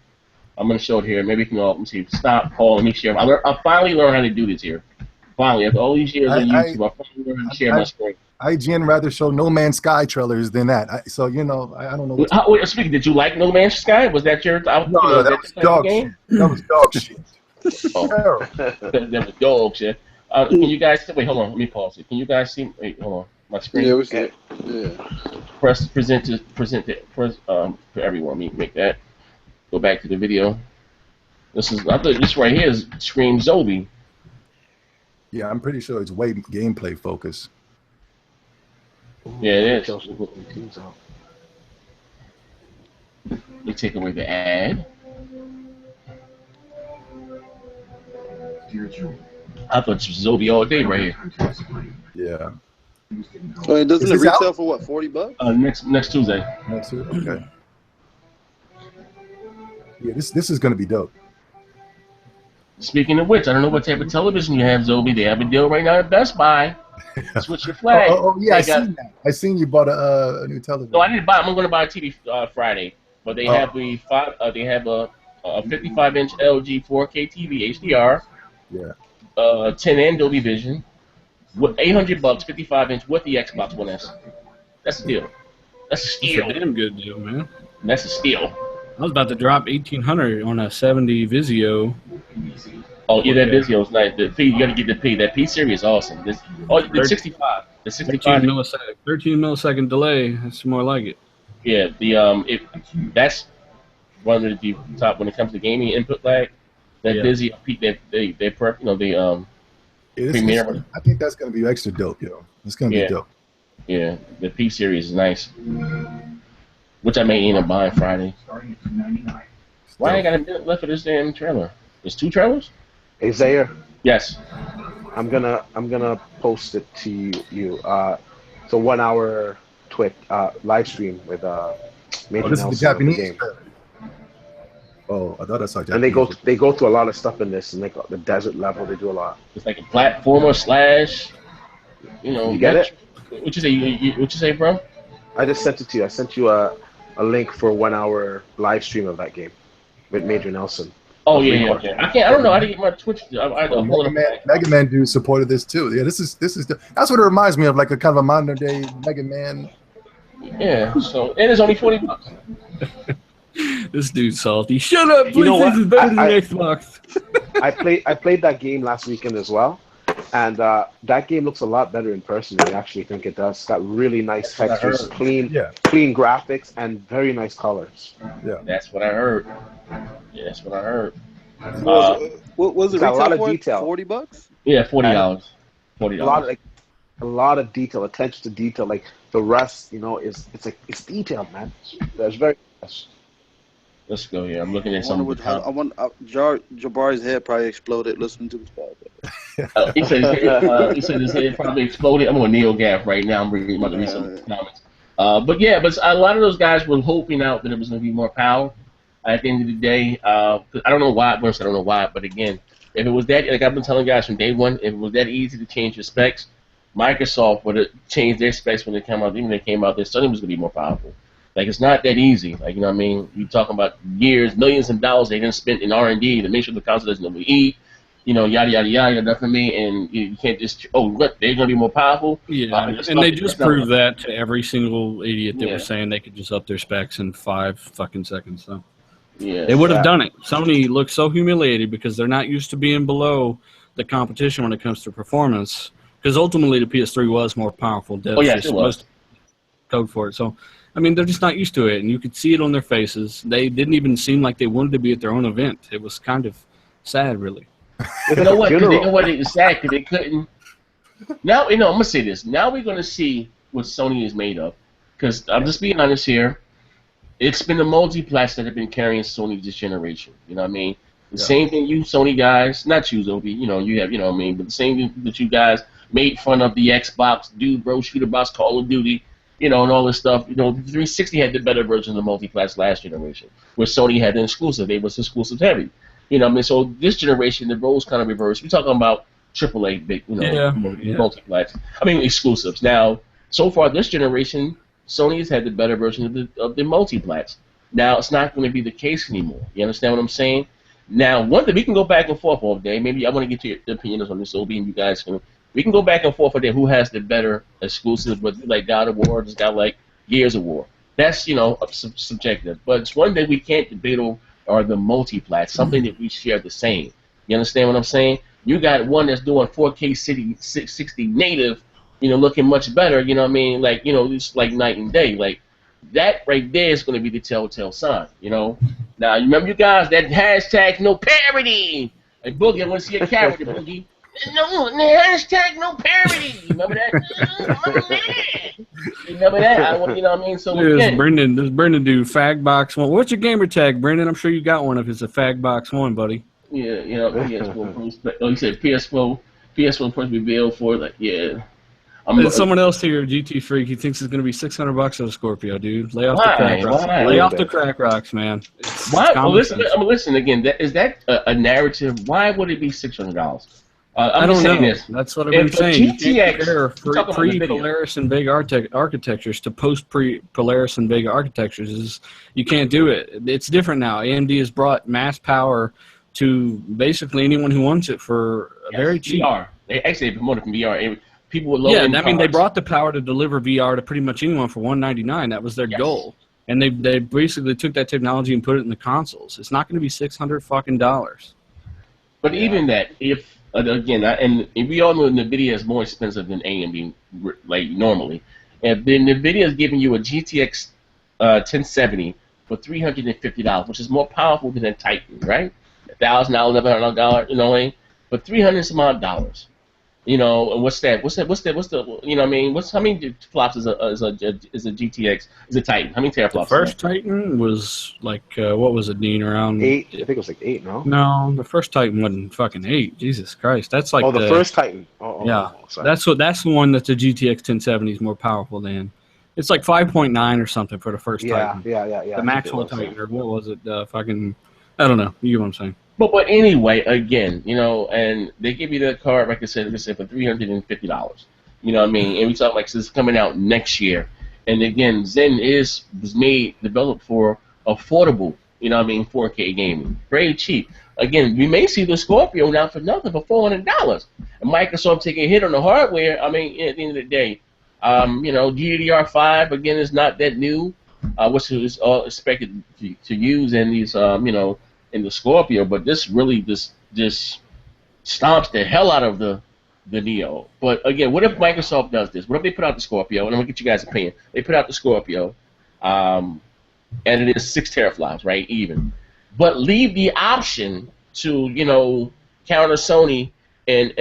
I'm gonna show it here. Maybe you can all see. Stop, Paul. Let me share. I finally learned how to do this here. Finally, after all these years on YouTube, I finally learned how to share my screen. IGN rather show No Man's Sky trailers than that. I don't know. Speaking, did you like No Man's Sky? Was that your? That was dog shit. That was dog shit. That was dog shit. Can you guys wait? Hold on. Let me pause it. Can you guys see? Wait, hold on. My screen. Yeah, we see it. Yeah. Present it for everyone. Let me make that. Go back to the video. I thought this right here is scream ZOBE. Yeah, I'm pretty sure it's way gameplay focused. Yeah, it is. They take away the ad. I thought it was ZOBE all day right here. Yeah. Doesn't it retail for what, $40? Next Tuesday. Next Tuesday. Okay. Yeah, this is gonna be dope. Speaking of which, I don't know what type of television you have, ZOBE. They have a deal right now at Best Buy. Switch your flag. I seen that. I seen you bought a new television. No, I didn't buy. I'm going to buy a TV Friday, but they have a 55-inch LG 4K TV HDR. Yeah. 10 and Dolby Vision. With $800, 55-inch with the Xbox One S. That's a deal. That's a steal. That's a damn good deal, man. That's a steal. I was about to drop $1,800 on a 70 Vizio. Oh yeah, that Vizio is nice. The P, you got to get the P. That P series is awesome. The 65. The 65. 13 millisecond delay. That's more like it. Yeah. That's one of the top when it comes to gaming input lag. That Vizio, Premiere. I think that's gonna be extra dope, yo. It's gonna be dope. Yeah, the P series is nice. Which I may end up buying Friday. Why I got a minute left for this damn trailer? There's 2 trailers? Isaiah. Yes. I'm gonna post it to you. It's a 1 hour live stream with Major this Nelson is the Japanese game. Oh, I thought I saw Japanese. And they go through a lot of stuff in this, and like the desert level, they do a lot. It's like a platformer slash, You get it? What you say, bro? I just sent it to you. I sent you a link for a 1 hour live stream of that game with Major Nelson. Oh yeah. Okay. I don't know. I didn't get my Twitch. Mega Man dude supported this too. Yeah, this is that's what it reminds me of, like a kind of a modern day Mega Man. Yeah. So and it's only $40. This dude's salty. Shut up! You know what? PlayStation's better than Xbox. I played that game last weekend as well, and that game looks a lot better in person than I actually think it does. It's got really nice textures, clean graphics, and very nice colors. Yeah, that's what I heard. Yeah, that's what I heard. What was it? A lot of detail. $40? Yeah, $40. $40. A lot of detail, attention to detail. Like the rust, it's detailed, man. It's very nice. Let's go here. I'm looking at some of the Jabari's head probably exploded listening to this podcast. He said his head probably exploded. I'm on Neogaf right now. I'm reading about to read some comments. But a lot of those guys were hoping out that it was going to be more power. At the end of the day, I don't know why. First, I don't know why. But again, if it was that, like I've been telling guys from day one, if it was that easy to change your specs, Microsoft would have changed their specs when they came out. Even when they came out, their Sony was going to be more powerful. Like, it's not that easy. Like, you know what I mean? You're talking about years, millions of dollars they didn't spend in R&D to make sure the console doesn't overheat, yada, yada, yada, nothing for me, and you can't just, look, they're going to be more powerful. Yeah, and they just proved that to every single idiot that was saying they could just up their specs in 5 fucking seconds. So yeah, they would have done it. Sony looks so humiliated because they're not used to being below the competition when it comes to performance, because ultimately the PS3 was more powerful. It was. Code for it. So, I mean, they're just not used to it, and you could see it on their faces. They didn't even seem like they wanted to be at their own event. It was kind of sad, really. You know what? It's sad because they couldn't. Now, I'm going to say this. Now we're going to see what Sony is made of. Because I'm just being honest here. It's been the multi-plats that have been carrying Sony this generation. You know what I mean? The same thing you Sony guys, not you, Zobi, you have, but the same thing that you guys made fun of the Xbox, dude, bro, shooter box, Call of Duty, and all this stuff. 360 had the better version of the multi-plats last generation, where Sony had the exclusive. They was exclusive heavy. So this generation, the roles kind of reversed. We're talking about AAA, big, multi-plats. I mean, exclusives. Now, so far this generation, Sony has had the better version of the multi-plats. Now, it's not going to be the case anymore. You understand what I'm saying? Now, one thing, we can go back and forth all day. Maybe I want to get your opinions on this, Obi, and you guys can. We can go back and forth on who has the better exclusives, but like God of War, just got like Gears of War. That's subjective. But it's one thing we can't debate on are the multi-plats, something that we share the same. You understand what I'm saying? You got one that's doing 4K 60 native, looking much better. You know what I mean? Like it's like night and day. Like that right there is going to be the telltale sign. Now you remember you guys that hashtag no parody. Hey Boogie, I want to see a character, Boogie. No, hashtag no parody. Remember that? Remember that? You know what I mean? So does Brendan do Fagbox 1? What's your gamer tag, Brendan? I'm sure you got one if it's a Fagbox 1, buddy. Yeah, PS4. Oh, you said PS4 first revealed for There's someone else here, GT Freak. He thinks it's going to be $600 on a Scorpio, dude. Lay off the crack rocks. Lay off the crack rocks, man. Why? Well, listen again. Is that a narrative? Why would it be $600? I don't know. This. That's what I've been saying. GTX, you can't compare pre-Polaris and Vega architectures to post-Polaris and Vega architectures. You can't do it. It's different now. AMD has brought mass power to basically anyone who wants it for very cheap. VR. They actually promoted from VR. People with low income. I mean, they brought the power to deliver VR to pretty much anyone for $199. That was their goal. And they basically took that technology and put it in the consoles. It's not going to be $600 fucking dollars. But even that, if and we all know NVIDIA is more expensive than AMD, like normally. And then NVIDIA is giving you a GTX 1070 for $350, which is more powerful than a Titan, right? $1,000, $1,100, but $300 some odd dollars. You know, and what's that? What's the? You know, what I mean, how many flops is a GTX? Is a Titan? How many teraflops? The first Titan was like what was it, Dean? Around 8. I think it was like 8. No. No, the first Titan wasn't fucking 8. Jesus Christ, that's like the first Titan. Yeah, sorry. that's the one that the GTX 1070 is more powerful than. It's like 5.9 or something for the first Titan. Yeah. The Maxwell Titan, or what was it? Fucking, I don't know. You get what I'm saying? But anyway, again, you know, and they give you the card, like I said, for $350. You know what I mean? And we talk like this is coming out next year. And again, Zen was developed for affordable, you know what I mean, 4K gaming. Very cheap. Again, we may see the Scorpio now for nothing for $400. And Microsoft taking a hit on the hardware. I mean, at the end of the day, you know, DDR5 again is not that new, which is all expected to use in these, you know, in the Scorpio. But this really just stomps the hell out of the Neo. But again, what if Microsoft does this? What if they put out the Scorpio? And I'm gonna get you guys' opinion. They put out the Scorpio, and it is 6 teraflops, right? Even, but leave the option to, you know, counter Sony and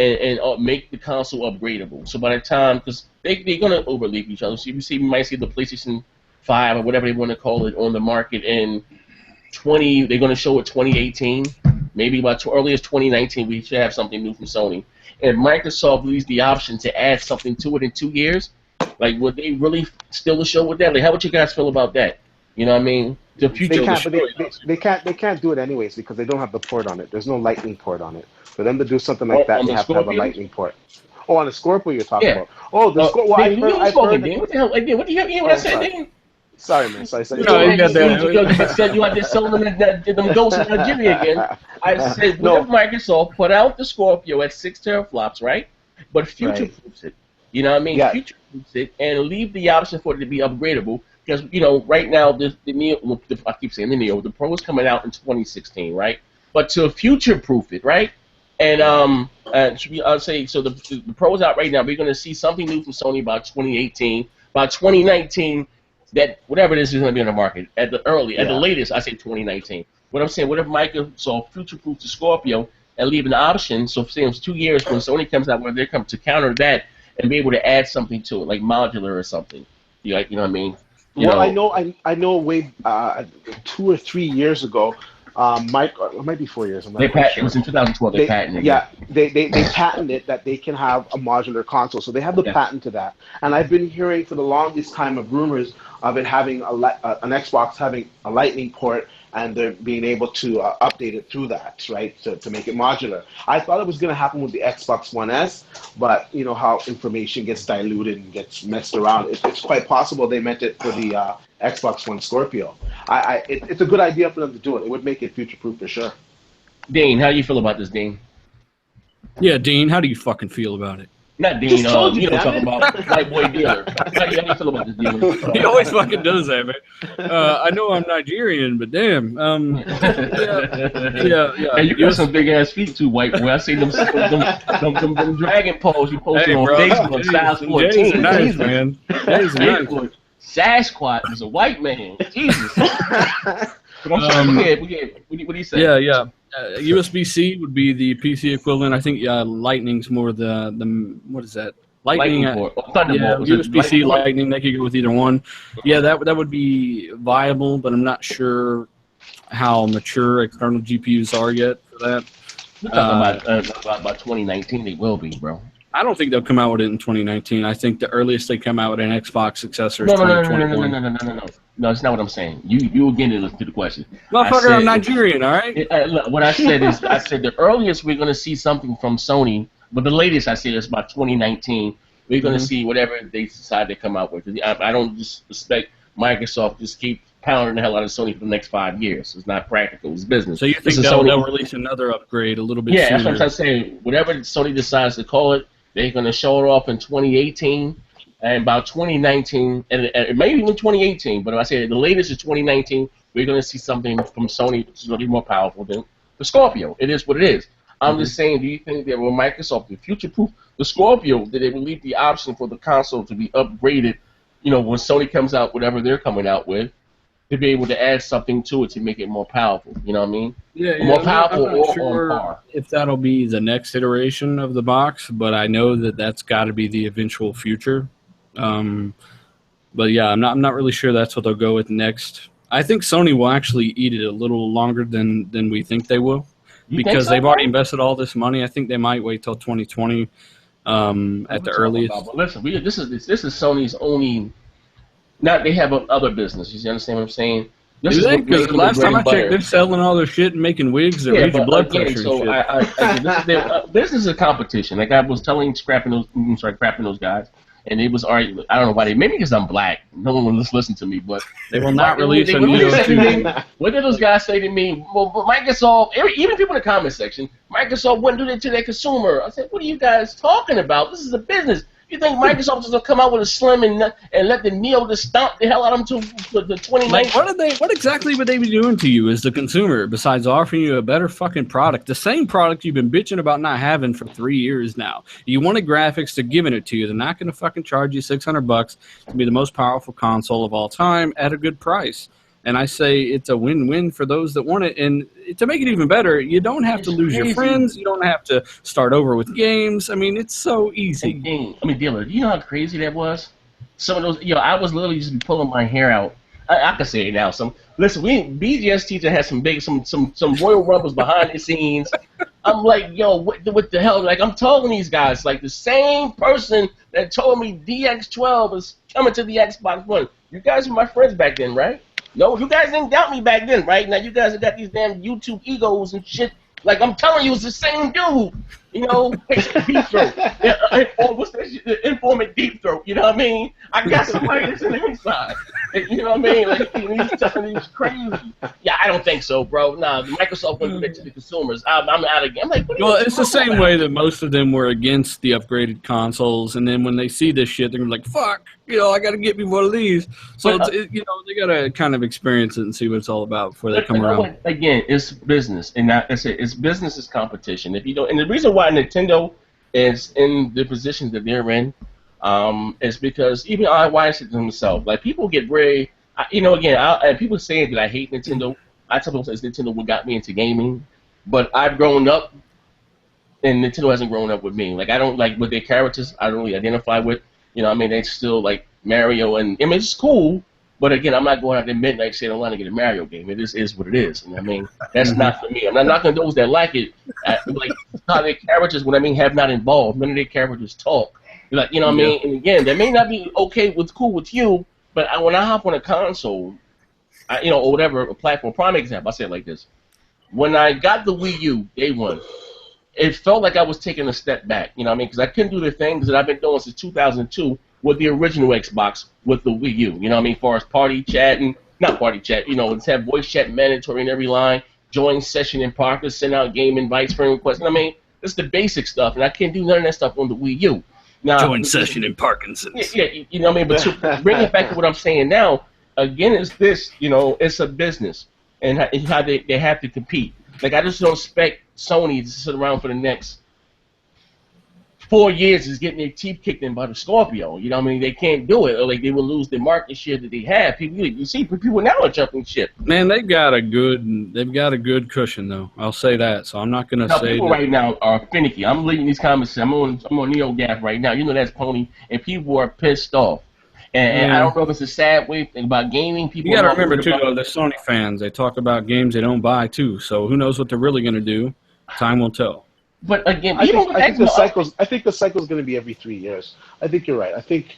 make the console upgradable. So by the time, because they're gonna overleap each other. So you might see the PlayStation 5 or whatever they want to call it on the market in they're going to show it 2018, maybe by early as 2019 we should have something new from Sony. And Microsoft leaves the option to add something to it in 2 years. Like, would they really steal the show with that? Like, how would you guys feel about that? You know what I mean? The future they can't do it anyways because they don't have the port on it. There's no lightning port on it. For them to do something like that, they have to have a lightning port. Oh, on the Scorpio you're talking about. Oh, the Scorpio. Well, I've heard what the hell? What do you have? What I said, Dane? Sorry, man. Sorry. No, you said you had to sell them ghosts in Nigeria again. I said, what if Microsoft put out the Scorpio at 6 teraflops, right? But future-proofs it. You know what I mean? Yeah. Future-proofs it and leave the option for it to be upgradable. Because, you know, right now, the Neo, I keep saying the Neo, the Pro is coming out in 2016, right? But to future-proof it, right? And I'll say, so the Pro is out right now. We're going to see something new from Sony by 2018. By 2019, that whatever it is going to be on the market at the latest, I say 2019. What I'm saying, what if Microsoft future-proof the Scorpio and leave an option? So say it's 2 years when Sony comes out, where they come to counter that and be able to add something to it, like modular or something. You know what I mean? I know. Way 2 or 3 years ago, it might be 4 years. I'm not sure. It was in 2012. They patented it. Yeah, they patented that they can have a modular console, so they have the patent to that. And I've been hearing for the longest time of rumors of it having an Xbox having a lightning port, and they're being able to update it through that, right, to make it modular. I thought it was going to happen with the Xbox One S, but you know how information gets diluted and gets messed around. It's quite possible they meant it for the Xbox One Scorpio. It's a good idea for them to do it. It would make it future-proof for sure. Dean, how do you feel about this, Dean? Yeah, Dean, how do you fucking feel about it? Not Dean, you know talking about white boy dealer. How do you feel about this, Dean? He always fucking does that, man. I know I'm Nigerian, but damn. Yeah. Hey, you got some big ass feet too, white boy. I see them dragon poles you posted on Facebook. Size 14. Jay's nice, man. Jay's nice. Sasquatch is a white man. Jesus. What do you say? Yeah. USB-C would be the PC equivalent. I think Lightning's more the what is that? Lightning port. Thunderbolt. USB-C, Lightning. They could go with either one. Yeah, that would be viable, but I'm not sure how mature external GPUs are yet for that. We're talking about 2019. They will be, bro. I don't think they'll come out with it in 2019. I think the earliest they come out with an Xbox successor is 2021. No, that's not what I'm saying. You will get into the question. Motherfucker, I'm Nigerian, all right? Look, what I said is, the earliest we're going to see something from Sony, but the latest I said is about 2019. We're going to see whatever they decide to come out with. I don't just expect Microsoft to just keep pounding the hell out of Sony for the next 5 years. It's not practical. It's business. So you think they'll release another upgrade a little bit sooner? Yeah, that's what I'm saying. Whatever Sony decides to call it, they're going to show it off in 2018. And about 2019, and maybe even 2018, but if I say the latest is 2019, we're going to see something from Sony which is going to be more powerful than the Scorpio. It is what it is. I'm just saying, do you think that with Microsoft, the future-proof the Scorpio, that they will leave the option for the console to be upgraded, you know, when Sony comes out, whatever they're coming out with, to be able to add something to it to make it more powerful. You know what I mean? Yeah, more powerful I'm not or sure on par. if that'll be the next iteration of the box, but I know that that's got to be the eventual future. But yeah, I'm not really sure that's what they'll go with next. I think Sony will actually eat it a little longer than we think they will, because they've already invested all this money. I think they might wait till 2020 at the earliest. But listen, this is Sony's only. Not they have other business. You understand what I'm saying? Do they? Because last time I checked, they're selling all their shit and making wigs that raise your blood pressure. So this is their business is competition. Like I was crapping those guys. And it was arguing. I don't know why maybe because I'm black. No one will listen to me, but they will not release a Neo 2. What did those guys say to me? Well, Microsoft, even people in the comment section, Microsoft wouldn't do that to their consumer. I said, what are you guys talking about? This is a business. You think Microsoft is gonna come out with a Slim and let the Neo just stomp the hell out of them to the 2019? Like, what exactly would they be doing to you as the consumer besides offering you a better fucking product? The same product you've been bitching about not having for 3 years now. You wanted graphics, they're giving it to you. They're not gonna fucking charge you $600 to be the most powerful console of all time at a good price. And I say it's a win-win for those that want it. And to make it even better, you don't have to lose your friends. You don't have to start over with games. I mean, it's so easy. I mean, Dealer, you know how crazy that was? Some of those, I was literally just pulling my hair out. I can say it now. Listen, BGS teacher had some Royal Rumbles behind the scenes. I'm like, yo, what the hell? Like, I'm telling these guys, like, the same person that told me DX12 is coming to the Xbox One. You guys were my friends back then, right? No, you guys didn't doubt me back then, right? Now you guys have got these damn YouTube egos and shit. Like, I'm telling you, it's the same dude. You know, deep throat. What's that shit? Informant deep throat. You know what I mean? I got somebody that's in the inside. You know what I mean? Like, he's telling me he's crazy. Yeah, I don't think so, bro. Nah, Microsoft wouldn't do that to the consumers. I'm out again. I'm like, well, it's the same way that most of them were against the upgraded consoles, and then when they see this shit, they're like, fuck, I got to get me one of these. So, they got to kind of experience it and see what it's all about before they come around. Again, it's business, and I say it's business is competition. If you don't, and the reason why Nintendo is in the position that they're in is because even I watch it themselves. Like, people get very, and people saying that I hate Nintendo. I tell people it's Nintendo what got me into gaming, but I've grown up, and Nintendo hasn't grown up with me. Like, I don't like with their characters. I don't really identify with. You know, I mean, they still like Mario, and I mean, it's cool. But again, I'm not going out at midnight saying I want to get a Mario game. It is what it is. And I mean, that's not for me. I'm not knocking those that like it. Like, how their characters, have not involved. None of their characters talk. Like, you know what I mean? And again, that may not be cool with you, but when I hop on a console, or whatever, a platform, prime example, I say it like this. When I got the Wii U, day one, it felt like I was taking a step back. You know what I mean? Because I couldn't do the things that I've been doing since 2002 with the original Xbox with the Wii U. You know what I mean? As far as party chatting, not party chat, let's have voice chat mandatory in every line, join session in Parker, send out game invites, friend requests. I mean, it's the basic stuff, and I can't do none of that stuff on the Wii U. Now, join session in Parkinson's. Yeah, you know what I mean? But to bring it back to what I'm saying now, again, it's this, it's a business, and how they have to compete. Like, I just don't expect Sony to sit around for the next 4 years is getting their teeth kicked in by the Scorpio. You know what I mean? They can't do it, or like they will lose the market share that they have. You see, people now are jumping ship. Man, they've got a good cushion though. I'll say that. So I'm not gonna say people right now are finicky. I'm reading these comments. I'm on Neogaf right now. You know that's Pony, and people are pissed off. And I don't know if it's a sad way about gaming. People. You got to remember too, though, they're Sony fans. They talk about games they don't buy too. So who knows what they're really gonna do? Time will tell. But again, I think the cycle's going to be every 3 years. I think you're right. I think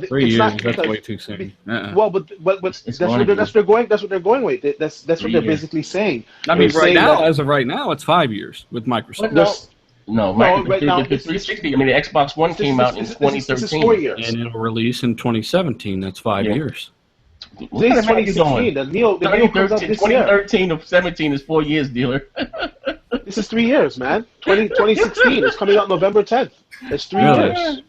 3 years. That's way too soon. Well, but that's what they're going. That's what they're going with. That's what they're basically saying. I mean, as of right now, it's 5 years with Microsoft. Right now, the 360. I mean, the Xbox One came out in 2013. This is 4 years, and it'll release in 2017. That's 5 years. Today's 2016. The Neo comes out this 2013 to 17 is 4 years, dealer. This is 3 years, man. 2016 is coming out November 10th. It's 3 years.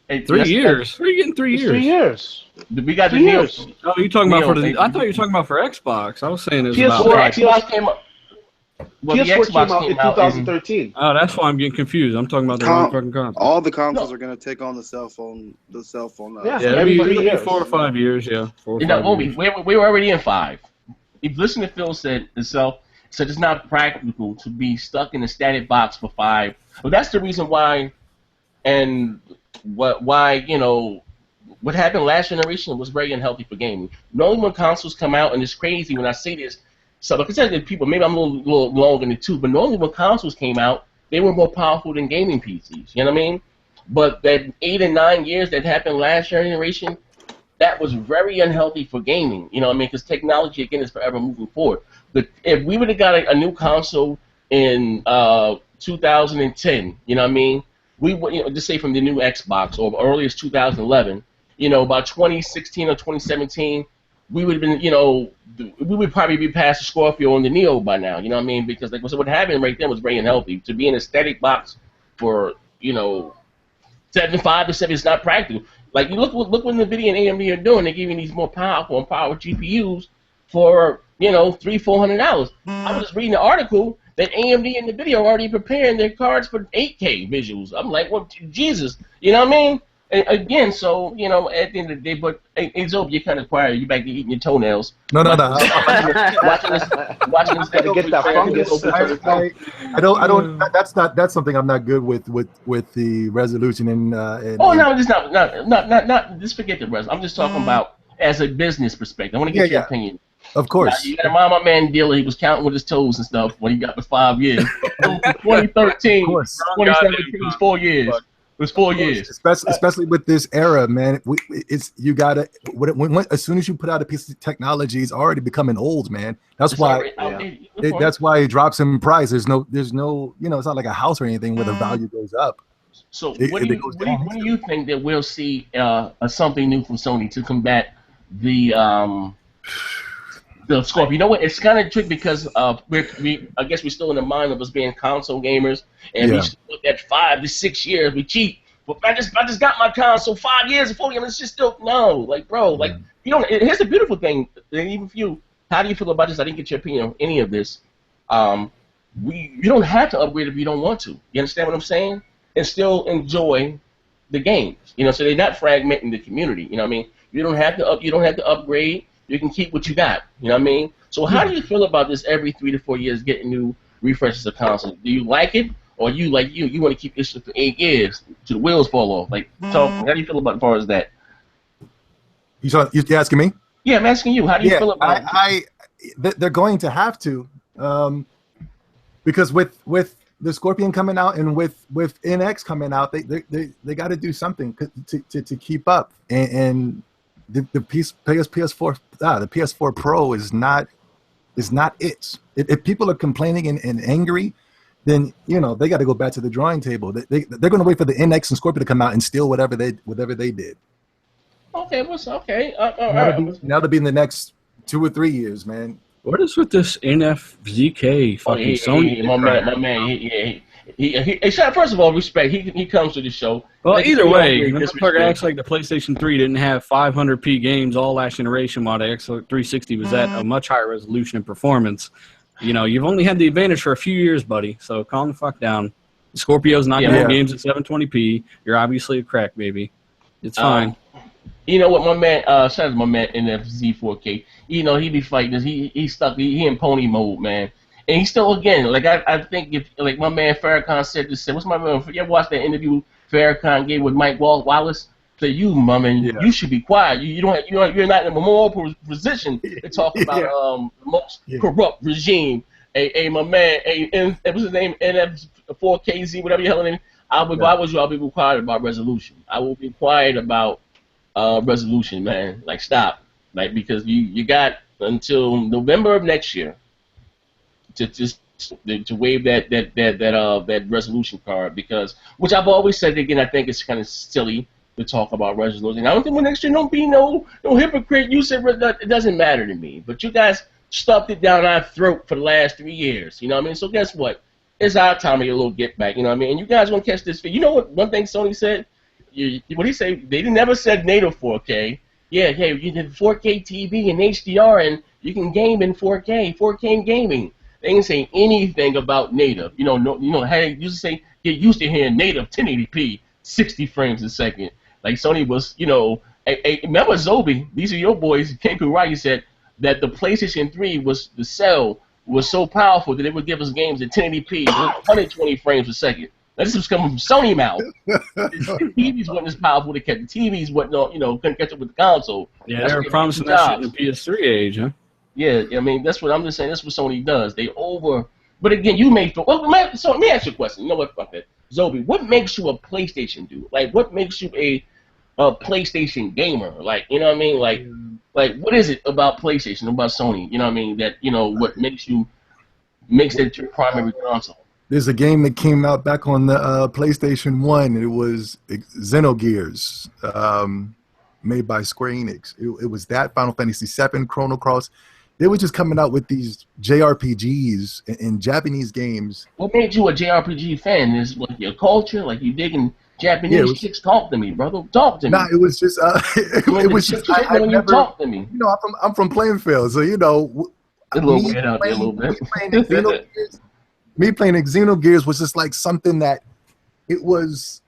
Hey, 3 years? Where are you getting 3 years? 3 years. We got 3 years. Oh, you're talking about I thought you were talking about for Xbox. I was saying it was PS4 came up. Well, PS4 came out in 2013. Oh, that's why I'm getting confused. I'm talking about the wrong fucking console. All the consoles are going to take on the cell phone. Yeah, every 4 or 5 years. Yeah. 4 or 5 years. We were already in 5. if you listen to Phil said itself, said it's not practical to be stuck in a static box for 5. Well, that's the reason why, and why what happened last generation was very unhealthy for gaming. Normally when consoles come out, and it's crazy when I say this, so like I said to people, maybe I'm a little long in the tooth, but normally when consoles came out, they were more powerful than gaming PCs. You know what I mean? But that 8 and 9 years that happened last generation, that was very unhealthy for gaming. You know what I mean? Because technology, again, is forever moving forward. But if we would have got a new console in 2010, you know what I mean? We would, just say from the new Xbox or earliest 2011, by 2016 or 2017, we would have been, we would probably be past the Scorpio and the Neo by now. You know what I mean? Because like what happened right then was very unhealthy. To be in a static box for 5 to 7 is not practical. Like you look what NVIDIA and AMD are doing. They're giving these more powerful and power GPUs for $300-400. I was just reading an article that AMD and NVIDIA are already preparing their cards for 8K visuals. I'm like, well, Jesus, you know what I mean? And again, so at the end of the day, but hey, ZOBE, you're kind of quiet. You're back to eating your toenails. No. Watching this, gotta get that fungus. I don't. That's something I'm not good with the resolution and. Oh no, it's not. Just forget the rest. I'm just talking about as a business perspective. I want to get your opinion. Of course. You got to mind my man Dilla. He was counting with his toes and stuff when he got the 5 years. 2013, 2017 was 4 years. It was 4 years. Especially with this era, man. You gotta as soon as you put out a piece of technology, it's already becoming old, man. That's why. That's why it drops in price. There's no. It's not like a house or anything where the value goes up. So when do you think that we'll see something new from Sony to combat the Scorpio? You know what? It's kind of tricky because I guess we're still in the mind of us being console gamers, and we still look at 5 to 6 years. We cheat. But I just got my console 5 years before. It's just still bro. Like here's the beautiful thing. Even for you, how do you feel about this? I didn't get your opinion on any of this. You don't have to upgrade if you don't want to. You understand what I'm saying? And still enjoy the games. So they're not fragmenting the community. You know what I mean? You don't have to upgrade. You can keep what you got. You know what I mean? So how do you feel about this every 3 to 4 years getting new refreshes of consoles? Do you like it, or you want to keep this for 8 years till the wheels fall off? So how do you feel about as far as that? You asking me? Yeah, I'm asking you. How do you feel about it? They're going to have to, because with the Scorpion coming out and with NX coming out, they got to do something to keep up and the PS4 Pro is not it. If people are complaining and angry, then they got to go back to the drawing table. They're going to wait for the NX and Scorpio to come out and steal whatever they did. Okay, okay? Now to be in the next 2 or 3 years, man. What is with this NFZK fucking Sony? My man, first of all, respect. He comes to the show. Well, either way, the motherfucker acts like the PlayStation 3 didn't have 500p games all last generation, while the Xbox 360 was at a much higher resolution and performance. You've only had the advantage for a few years, buddy. So calm the fuck down. Scorpio's not going to have games at 720p. You're obviously a crack baby. It's fine. You know what, my man? Shout out to my man NFZ4K. He be fighting this. He stuck. He in pony mode, man. And he's still, again, like I think if, like my man Farrakhan said what's my man? You ever watched that interview Farrakhan gave with Mike Wallace? So my man, you should be quiet. You're not in a moral position to talk about the most corrupt regime. My man, what's his name? NF4KZ, whatever the hell name. I'll be quiet about resolution. I will be quiet about resolution, man. Like stop, because you got until November of next year to waive that resolution card, because which I've always said again, I think it's kind of silly to talk about resolution. I don't think next year don't be no hypocrite. You said it doesn't matter to me, but you guys stuffed it down our throat for the last 3 years. You know what I mean? So guess what? It's our time to get a little get back. You know what I mean? And you guys gonna catch this. You know what? One thing Sony said. What he say? They never said native 4K. Yeah, hey, you did 4K TV and HDR, and you can game in 4K gaming. They didn't say anything about native. Hey, you used to say get used to hearing native 1080p, 60 frames a second. Like Sony was, remember ZOBE? These are your boys. Came through right. He said that the PlayStation 3 was so powerful that it would give us games at 1080p, 120 frames per second. Now, this was coming from Sony mouth. The TVs wasn't as powerful. They kept the TVs couldn't catch up with the console. Yeah, they were promising that shit in the PS3 age, huh? Yeah, I mean that's what I'm just saying. That's what Sony does. But again, you may feel. So let me ask you a question. You know what? Fuck that. Zobe, what makes you a PlayStation dude? Like, what makes you a PlayStation gamer? Like, you know what I mean? Like what is it about PlayStation, about Sony? You know what I mean? That what makes that your primary console? There's a game that came out back on the PlayStation 1. It was Xenogears, made by Square Enix. It was that, Final Fantasy VII, Chrono Cross. They were just coming out with these JRPGs and Japanese games. What made you a JRPG fan? Is like your culture? Like you digging Japanese chicks? Talk to me, brother. Talk to me. Nah, it was just it was just I never talk to me. You know, I'm from Plainfield, so you know. A little weird out there, a little bit. Me playing Xenogears was just like something that it was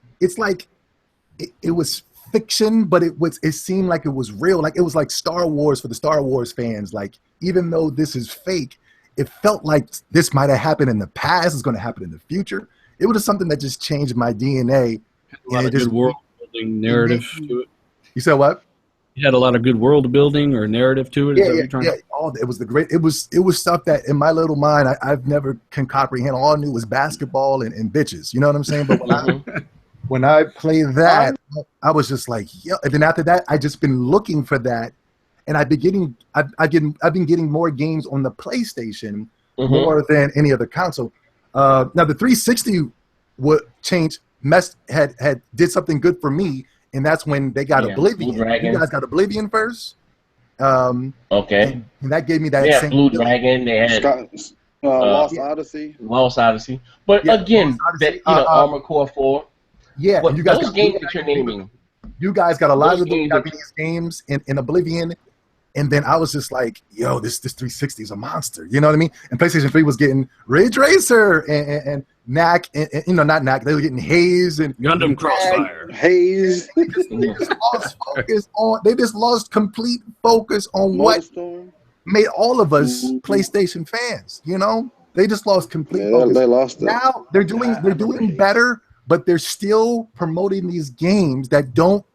fiction, but it seemed like it was real. Like it was like Star Wars for the Star Wars fans. Like even though this is fake, it felt like this might have happened in the past. It's going to happen in the future. It was just something that just changed my DNA. A lot of good world building narrative to it. You said what? You had a lot of good world building or narrative to it. It was it was stuff that in my little mind I've never can comprehend. All I knew was basketball and bitches. You know what I'm saying? But when I played that, I was just like, yeah. And then after that, I just been looking for that, and I've been getting more games on the PlayStation more than any other console. Now the 360 did something good for me. And that's when they got Oblivion. You guys got Oblivion first. Okay. And that gave me that same Blue Dragon. They had Lost Odyssey. Lost Odyssey. But again, Odyssey, Armored Core 4. Yeah. Well, you guys those games that you're naming. You guys got a lot of those Japanese games in Oblivion. And then I was just like, yo, this 360 is a monster. You know what I mean? And PlayStation 3 was getting Ridge Racer and Knack, and not Knack. They were getting Haze and Gundam Crossfire. Haze. They just lost complete focus on what made all of us PlayStation fans. You know, they just lost complete focus. They lost it. Now they're doing better, but they're still promoting these games that don't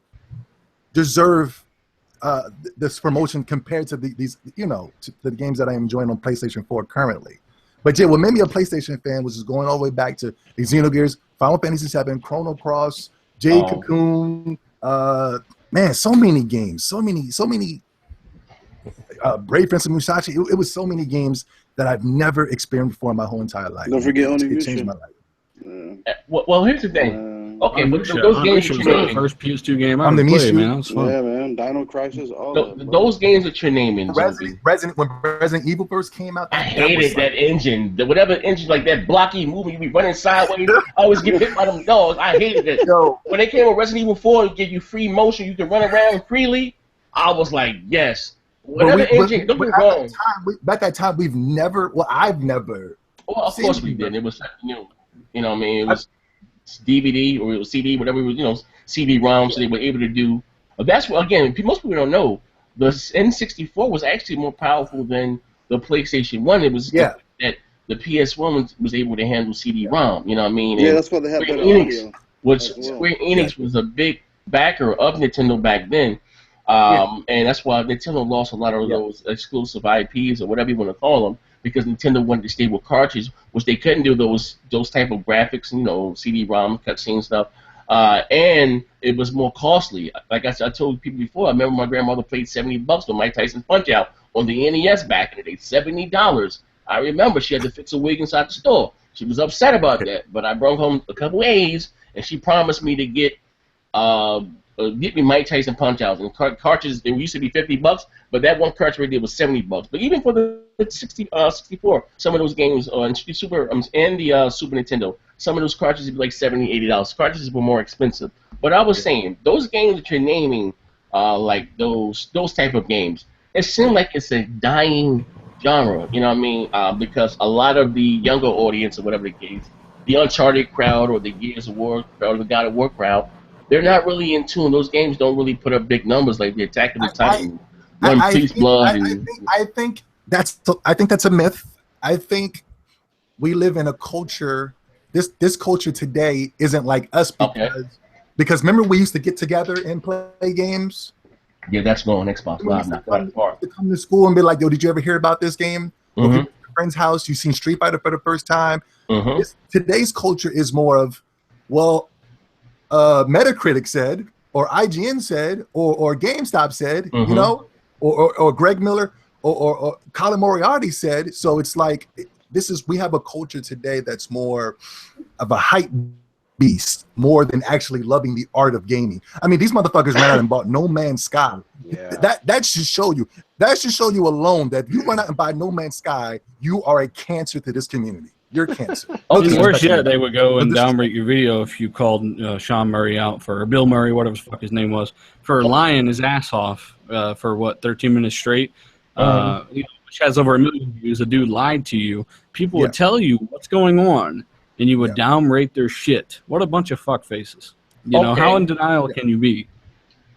deserve this promotion compared to to the games that I am enjoying on PlayStation 4 currently. But yeah, what made me a PlayStation fan was just going all the way back to Xenogears, Final Fantasy VII, Chrono Cross, Jade Cocoon, man, so many games, so many Brave Fencer Musashi. It was so many games that I've never experienced before in my whole entire life. Don't forget it changed my life. Well, here's the thing. Okay, but those games that you're naming, the first PS2 game I ever played, man. Yeah, man. Dino Crisis, those games that you're naming. When Resident Evil first came out, I hated that engine. Whatever engine, like that blocky movie, you be running sideways. I always get hit by them dogs. I hated it. When they came with Resident Evil 4 and give you free motion, you can run around freely. I was like, yes. Whatever engine, don't be wrong. Back that time, we've never. Well, I've never. Well, of course we did. It was you know what I mean. It was DVD or it was CD, whatever it was, CD-ROM, so they were able to do. That's what, again, most people don't know. The N64 was actually more powerful than the PlayStation 1. It was that the PS1 was able to handle CD-ROM, you know what I mean? Yeah, that's what they had better audio. Square Enix was a big backer of Nintendo back then, and that's why Nintendo lost a lot of those exclusive IPs or whatever you want to call them, because Nintendo wanted to stay with cartridges, which they couldn't do those type of graphics, CD-ROM, cutscene stuff, and it was more costly. Like I told people before, I remember my grandmother paid $70 for Mike Tyson's Punch-Out on the NES back in the day, $70. I remember she had to fix a wig inside the store. She was upset about that, but I brought home a couple A's, and she promised me to get me Mike Tyson Punch-Outs. And cartridges, they used to be $50, but that one cartridge right there was $70. But even for the 64, some of those games on Super Nintendo, some of those cartridges would be like $70, $80. Cartridges were more expensive. But I was saying, those games that you're naming, like those type of games, it seems like it's a dying genre, you know what I mean? Because a lot of the younger audience, or whatever the case, the Uncharted crowd or the Gears of War crowd or the God of War crowd, they're not really in tune. Those games don't really put up big numbers like the Attack of the Titan One Piece blood. I think that's a myth. I think we live in a culture. This culture today isn't like us because remember we used to get together and play games. Yeah, that's going on Xbox Live now. To come to school and be like, yo, did you ever hear about this game? Or your friend's house, you seen Street Fighter for the first time. Today's culture is more of, well, Metacritic said, or IGN said, or GameStop said, you know, or Greg Miller, or Colin Moriarty said. So it's like we have a culture today that's more of a hype beast, more than actually loving the art of gaming. I mean, these motherfuckers ran out and bought No Man's Sky. Yeah. That should show you. That should show you alone that if you run out and buy No Man's Sky, you are a cancer to this community. You're cancer. Worse yet, they would go and downrate your video if you called Sean Murray out or Bill Murray, whatever the fuck his name was, for lying his ass off for 13 minutes straight. Which has over 1 million views. A dude lied to you. People would tell you what's going on, and you would downrate their shit. What a bunch of fuck faces. You know, how in denial can you be?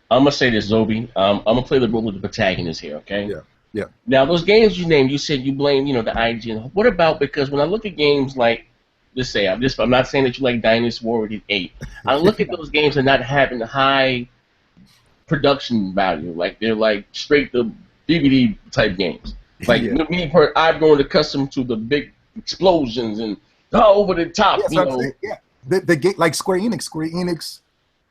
I'm gonna say this, Zobe. I'm gonna play the role of the protagonist here, okay? Yeah. Now, those games you named, you said you blame, the IGN. What about, because when I look at games like, let's say, I'm not saying that you like Dynasty Warrior 8. I look at those games and not having high production value. Like, they're like straight to DVD type games. Like, I've grown accustomed to the big explosions and over the top, The game, like Square Enix.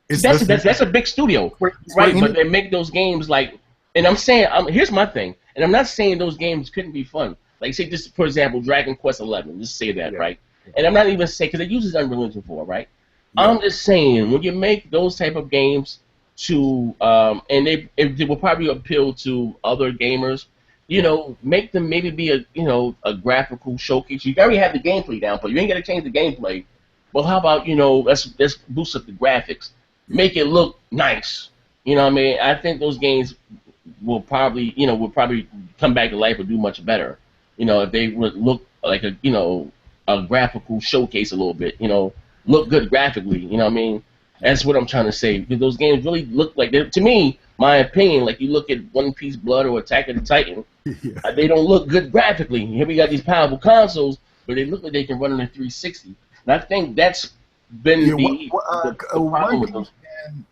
That's a big studio, right? But they make those games like, and I'm saying, here's my thing, and I'm not saying those games couldn't be fun. Like, say, just for example, Dragon Quest 11. Just say that, right? And I'm not even saying, because it uses Unreal Engine 4, right? I'm just saying, when you make those type of games to, and they will probably appeal to other gamers. Make them maybe be a graphical showcase. You already have the gameplay down, but you ain't got to change the gameplay. Well, how about let's boost up the graphics, make it look nice. You know what I mean? I think those games will probably come back to life or do much better. If they would look like a graphical showcase a little bit. Look good graphically. You know what I mean? That's what I'm trying to say. Because those games really look like, to me, my opinion, like you look at One Piece Blood or Attack of the Titan, they don't look good graphically. Here we got these powerful consoles, but they look like they can run on a 360. And I think that's been the problem with those.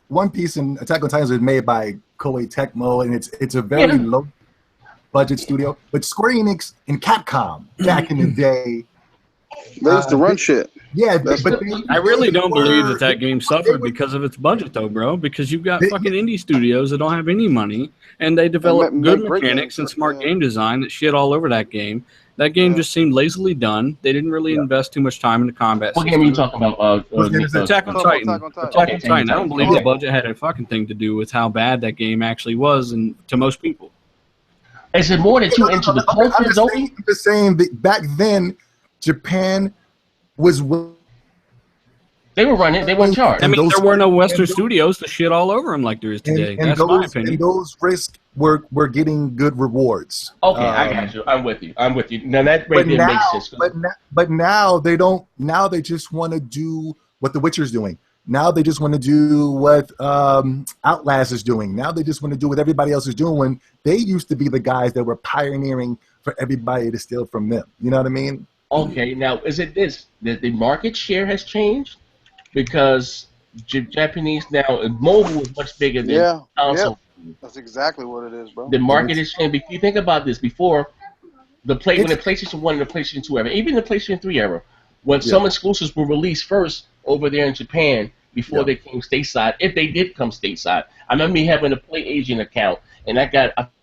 One Piece and Attack on Titan is made by Koei Tecmo, and it's a very low budget studio. But Square Enix and Capcom back in the day, they used to run shit. Yeah, but I really don't believe that game suffered because of its budget, though, bro. Because you've got fucking indie studios that don't have any money, and they develop good mechanics and smart game design that shit all over that game. That game just seemed lazily done. They didn't really invest too much time in the combat system. What game are you talking about? Attack on Titan. Attack on Titan. I don't believe the budget had a fucking thing to do with how bad that game actually was, and to most people. Is it more that you into the culture? I'm just saying that back then, Japan was. They were running. They weren't charged. I mean, there were no Western studios to shit all over them like there is today. That's my opinion. And those risks were getting good rewards. Okay, I got you. I'm with you. Now that right there makes sense. But now they don't. Now they just want to do what The Witcher's doing. Now they just want to do what Outlast is doing. Now they just want to do what everybody else is doing. When they used to be the guys that were pioneering for everybody to steal from them. You know what I mean? Okay, now is it this that the market share has changed? Because Japanese now, mobile is much bigger than console. Yeah. That's exactly what it is, bro. The market has changed. If you think about this, before when the PlayStation 1 and the PlayStation 2 era, even the PlayStation 3 era, when some exclusives were released first over there in Japan before they came stateside, if they did come stateside. I remember me having a PlayAsian account, and I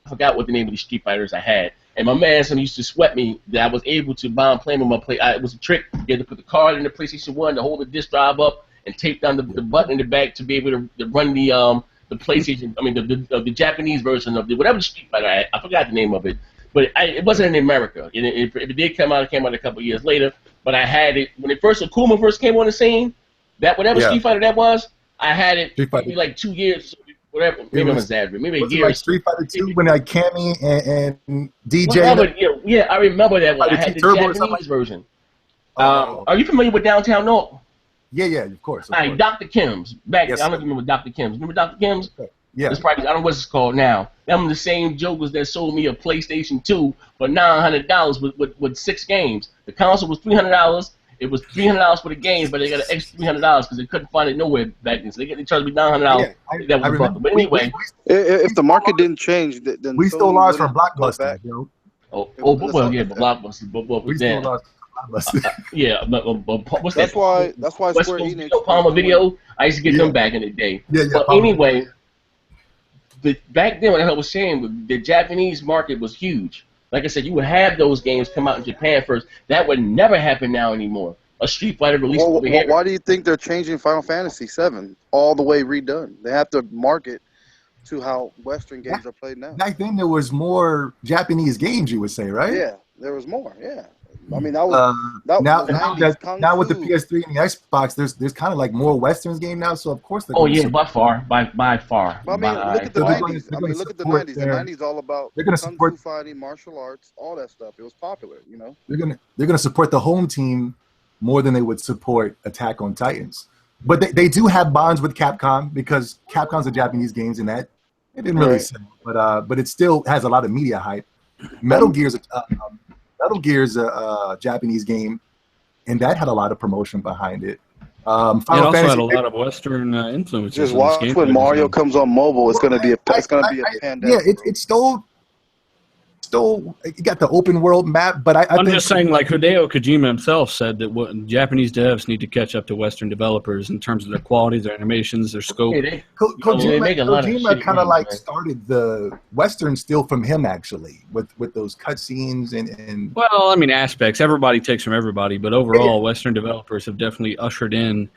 forgot what the name of the Street Fighters I had. And my man used to sweat me that I was able to buy and play with my play. It was a trick. You had to put the card in the PlayStation 1 to hold the disc drive up and tape down the button in the back to be able to run the PlayStation. I mean the Japanese version of whatever Street Fighter I had. I forgot the name of it, but it wasn't in America. If it did come out, it came out a couple of years later. But I had it when Akuma first came on the scene. That whatever Street Fighter that was, I had it maybe like 2 years. Whatever, maybe I'm exaggerating. Maybe a year. Like Street Fighter 2 when I Cammy and DJ. Yeah, I remember that one. I had the Japanese version. Are you familiar with Downtown North? Yeah, of course. All right, Dr. Kim's. I don't remember Dr. Kim's. Remember Dr. Kim's? Yeah. It's probably, I don't know what it's called now. Them the same jokers that sold me a PlayStation 2 for $900 with 6 games. The console was $300. It was $300 for the games, but they got an extra $300 because they couldn't find it nowhere back then. So they charged me $900. Yeah, That was a bucket. But anyway, if the market didn't change, then we Sony stole ours from wouldn't go Blockbuster, back. yo. Well, yeah, but Blockbuster. But We then, stole ours from Blockbuster. yeah, but what's That's that? why West Square Coast Enix. Palmer Video. I used to get them back in the day. Yeah, But Palmer. anyway, back then, what I was saying, the Japanese market was huge. Like I said, you would have those games come out in Japan first. That would never happen now anymore. A Street Fighter release over here. Why do you think they're changing Final Fantasy VII all the way redone? They have to market to how Western games are played now. Back then, there was more Japanese games, you would say, right? Yeah, there was more. Yeah, I mean that was now with the PS3 and the Xbox, there's kind of like more Westerns game now. So of course, by far. But I mean, look at the 90s. I mean, look at the 90s. The 90s all about kung fu fighting, martial arts, all that stuff. It was popular, you know. They're gonna support the home team more than they would support Attack on Titans. But they do have bonds with Capcom because Capcom's a Japanese games, and that it didn't really sell. But it still has a lot of media hype. Metal Gear's a Japanese game, and that had a lot Final behind it. It also had a lot of Western influences. Just watch when Mario comes on mobile. It's gonna be a pandemic. Yeah, it stole. You got the open world map, but I'm just saying, like Hideo Kojima himself said that Japanese devs need to catch up to Western developers in terms of their quality, their animations, their scope. Kojima kind of like started the Western still from him actually with those cutscenes and. Well, I mean aspects. Everybody takes from everybody, but overall, Western developers have definitely ushered in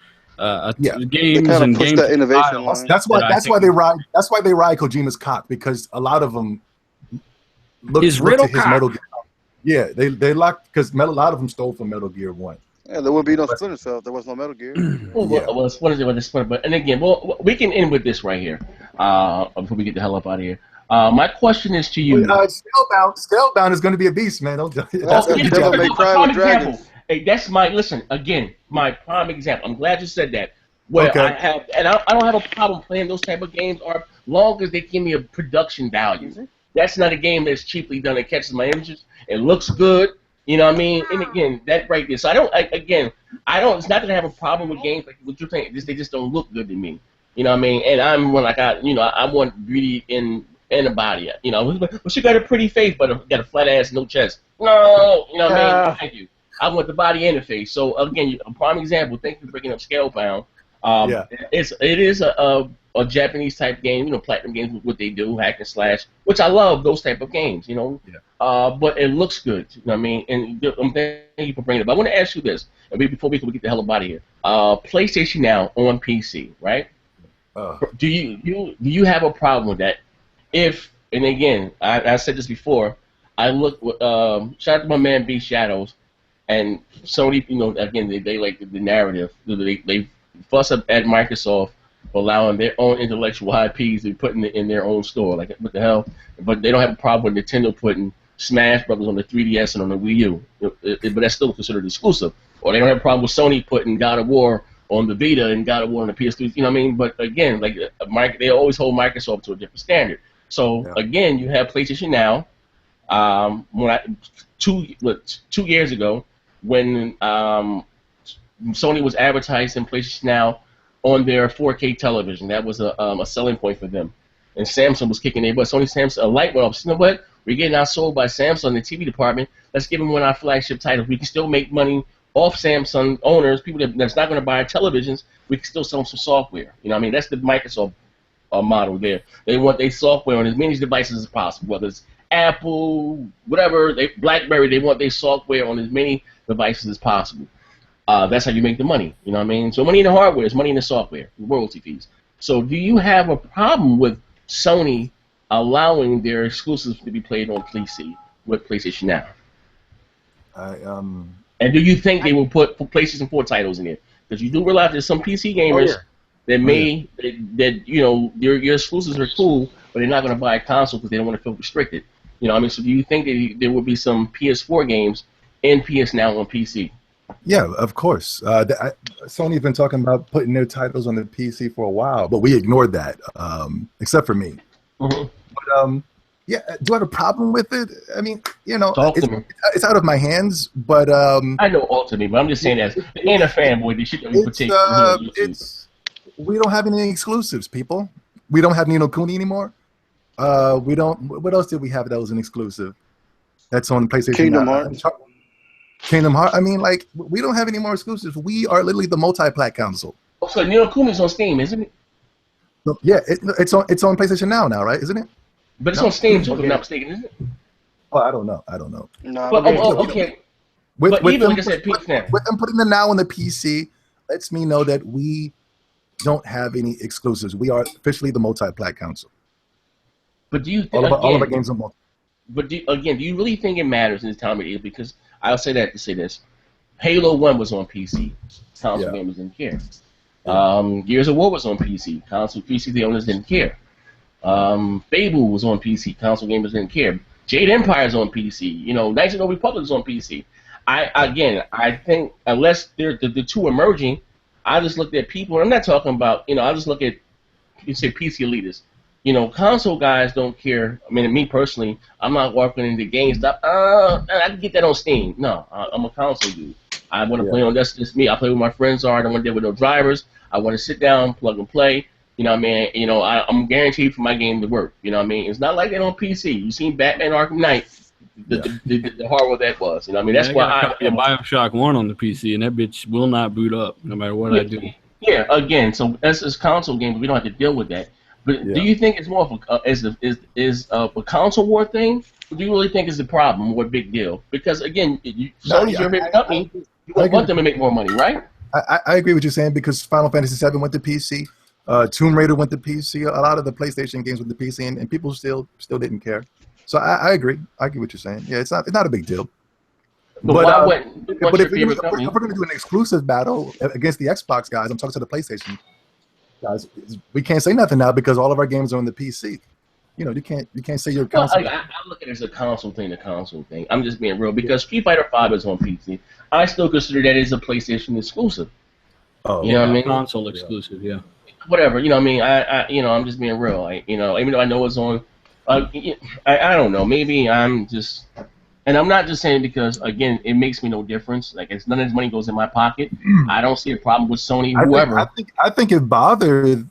games and games innovation line. That's why they ride Kojima's cock because a lot of them. Look to his Metal Gear. Yeah, they locked because a lot of them stole from Metal Gear 1. Yeah, there would be no Splinter Cell if there was no Metal Gear. But and again, we can end with this right here before we get the hell up out of here. My question is to you. Scalebound is going to be a beast, man. Hey, that's my prime example. I'm glad you said that. Where I don't have a problem playing those type of games, or long as they give me a production value. Mm-hmm. That's not a game that's cheaply done. It catches my interest. It looks good. You know what I mean? And again, that right there. So it's not that I have a problem with games like what you're saying. They just don't look good to me. You know what I mean? And I'm one like I want beauty in a body. You know, well, she got a pretty face, but got a flat ass, no chest. No, you know what I mean? Thank you. I want the body and the face. So again, a prime example. Thank you for bringing up Scalebound. It is a Japanese type game, you know, Platinum Games with what they do, hack and slash, which I love those type of games, you know. But it looks good, you know what I mean? And thank you for bringing it up. I want to ask you this, before we get the hell up out of here. PlayStation Now on PC, right? Do you have a problem with that? And again, I said this before, I look shout out to my man B Shadows, and Sony, you know, again they like the narrative. They fuss up at Microsoft for allowing their own intellectual IPs to be put in their own store. Like, what the hell? But they don't have a problem with Nintendo putting Smash Brothers on the 3DS and on the Wii U. But that's still considered exclusive. Or they don't have a problem with Sony putting God of War on the Vita and God of War on the PS3. You know what I mean? But again, like they always hold Microsoft to a different standard. So again, you have PlayStation Now. 2 years ago, when Sony was advertising PlayStation Now on their 4K television. That was a selling point for them. And Samsung was kicking their butt. Samsung, a light went off. You know what? We're getting outsold by Samsung in the TV department. Let's give them one of our flagship titles. We can still make money off Samsung owners, people that's not going to buy televisions. We can still sell them some software. You know what I mean? That's the Microsoft model there. They want their software on as many devices as possible, whether it's Apple, whatever, BlackBerry, they want their software on as many devices as possible. That's how you make the money, you know what I mean? So money in the hardware is money in the software, royalty fees. So do you have a problem with Sony allowing their exclusives to be played on PC with PlayStation Now? And do you think they will put PlayStation 4 titles in there? Because you do realize there's some PC gamers that you know, your exclusives are cool, but they're not going to buy a console because they don't want to feel restricted. You know what I mean? So do you think that there will be some PS4 games in PS Now on PC? Yeah, of course. Sony's been talking about putting their titles on the PC for a while, but we ignored that, except for me. Mm-hmm. But yeah, do I have a problem with it? I mean, you know, Talk to me. it's out of my hands, but I know ultimately, but I'm just saying as and a fanboy, the shit that we partake in. We don't have any exclusives, people. We don't have Ni no Kuni anymore. We don't. What else did we have that was an exclusive? That's on PlayStation. Kingdom Hearts. Kingdom Hearts. I mean, like, we don't have any more exclusives. We are literally the multi-plat console. Oh, so Ni no Kuni's on Steam, isn't it? Yeah, it's on PlayStation now, right? Isn't it? But it's on Steam too, if I'm not mistaken, isn't it? Oh, I don't know. No, but, okay. But even like I said, with them putting the now on the PC, lets me know that we don't have any exclusives. We are officially the multi-plat console. But do you all of our games are multi? But do you really think it matters in this time of year? Because I'll say that to say this: Halo 1 was on PC. Console gamers didn't care. Gears of War was on PC. Console PC owners didn't care. Fable was on PC. Console gamers didn't care. Jade Empire's on PC. You know, Knights of the Old Republic's on PC. I think unless they're the two emerging, I just looked at people, and I'm not talking about, you know, I just look at, you say PC elitists. You know, console guys don't care. I mean, me personally, I'm not walking into GameStop. I can get that on Steam. No, I'm a console dude. I want to play on, that's just me. I play with my friends hard. I want to deal with no drivers. I want to sit down, plug and play. You know what I mean? You know, I'm guaranteed for my game to work. You know what I mean? It's not like that on PC. You seen Batman Arkham Knight, the horror that was. You know what I mean? That's why I got BioShock 1 on the PC, and that bitch will not boot up no matter what I do. Yeah, again, so as console games, we don't have to deal with that. But do you think it's more of a console war thing? Or do you really think it's a problem or a big deal? Because again, Sony's your favorite company. You want them to make more money, right? I agree with you saying, because Final Fantasy VII went to PC, Tomb Raider went to PC, a lot of the PlayStation games went to PC, and people still didn't care. So I agree. I get what you're saying. Yeah, it's not a big deal. But if we're going to do an exclusive battle against the Xbox guys, I'm talking to the PlayStation guys, we can't say nothing now because all of our games are on the PC. You know, you can't say you're a console. I look at it as a console thing. I'm just being real, because Street Fighter V is on PC. I still consider that as a PlayStation exclusive. Oh, you know what I mean? Console exclusive, yeah. Whatever, you know what I mean? I'm just being real. Even though I know it's on, I don't know. Maybe I'm just, and I'm not just saying because, again, it makes me no difference. Like, it's none of this money goes in my pocket. I don't see a problem with Sony, whoever. I think it bothered.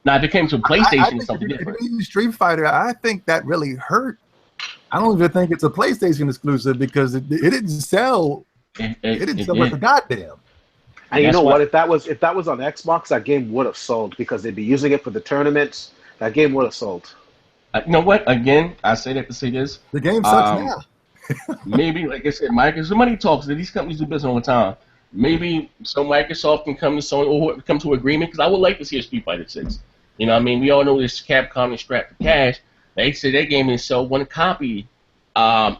Now, if it came to PlayStation, it's something different. Street Fighter, I think that really hurt. I don't even think it's a PlayStation exclusive because it didn't sell. It didn't sell worth a goddamn. And you know what? If that was on Xbox, that game would have sold because they'd be using it for the tournaments. That game would have sold. You know what? Again, I say that to say this. The game sucks now. Maybe, like I said, Microsoft, money talks. These companies do business all the time. Maybe so Microsoft can come to Sony or come to an agreement, because I would like to see a Street Fighter 6. You know what I mean? We all know this Capcom is strapped for cash. They said their game didn't sell one copy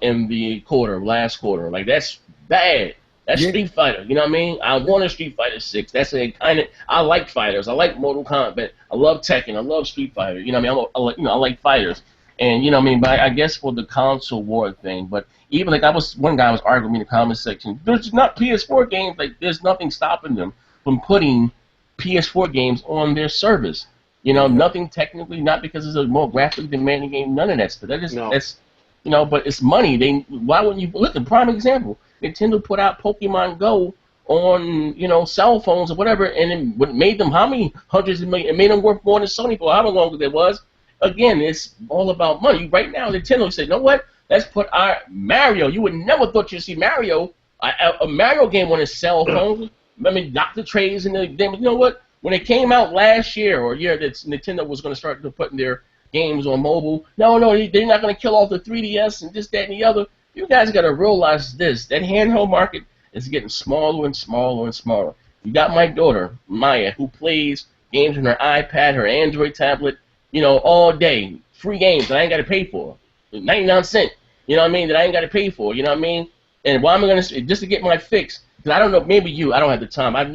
in the last quarter. Like, that's bad. That's Street Fighter. You know what I mean? I want a Street Fighter 6. That's a kind of, I like fighters. I like Mortal Kombat. I love Tekken. I love Street Fighter. You know what I mean? I like fighters. And you know what I mean? But I guess for the console war thing, but even like one guy was arguing with me in the comment section. There's not PS4 games. Like, there's nothing stopping them from putting PS4 games on their service. You know, nothing technically, not because it's a more graphically demanding game. None of that stuff. That's you know, but it's money. Why wouldn't you look at prime example? Nintendo put out Pokemon Go on, you know, cell phones or whatever, and it made them how many hundreds of millions? It made them worth more than Sony for how long it was. Again, it's all about money. Right now, Nintendo said, you know what? Let's put our Mario. You would never thought you'd see Mario, a Mario game on his cell phone. I mean, Dr. Trey's in the game. You know what? When it came out last year or year that Nintendo was going to start putting their games on mobile, no, they're not going to kill off the 3DS and this, that, and the other. You guys got to realize this. That handheld market is getting smaller and smaller and smaller. You got my daughter, Maya, who plays games on her iPad, her Android tablet, you know, all day. Free games that I ain't got to pay for. 99 cents. You know what I mean? That I ain't got to pay for. You know what I mean? And why am I going to, just to get my fix? Because I don't know, maybe I don't have the time. I've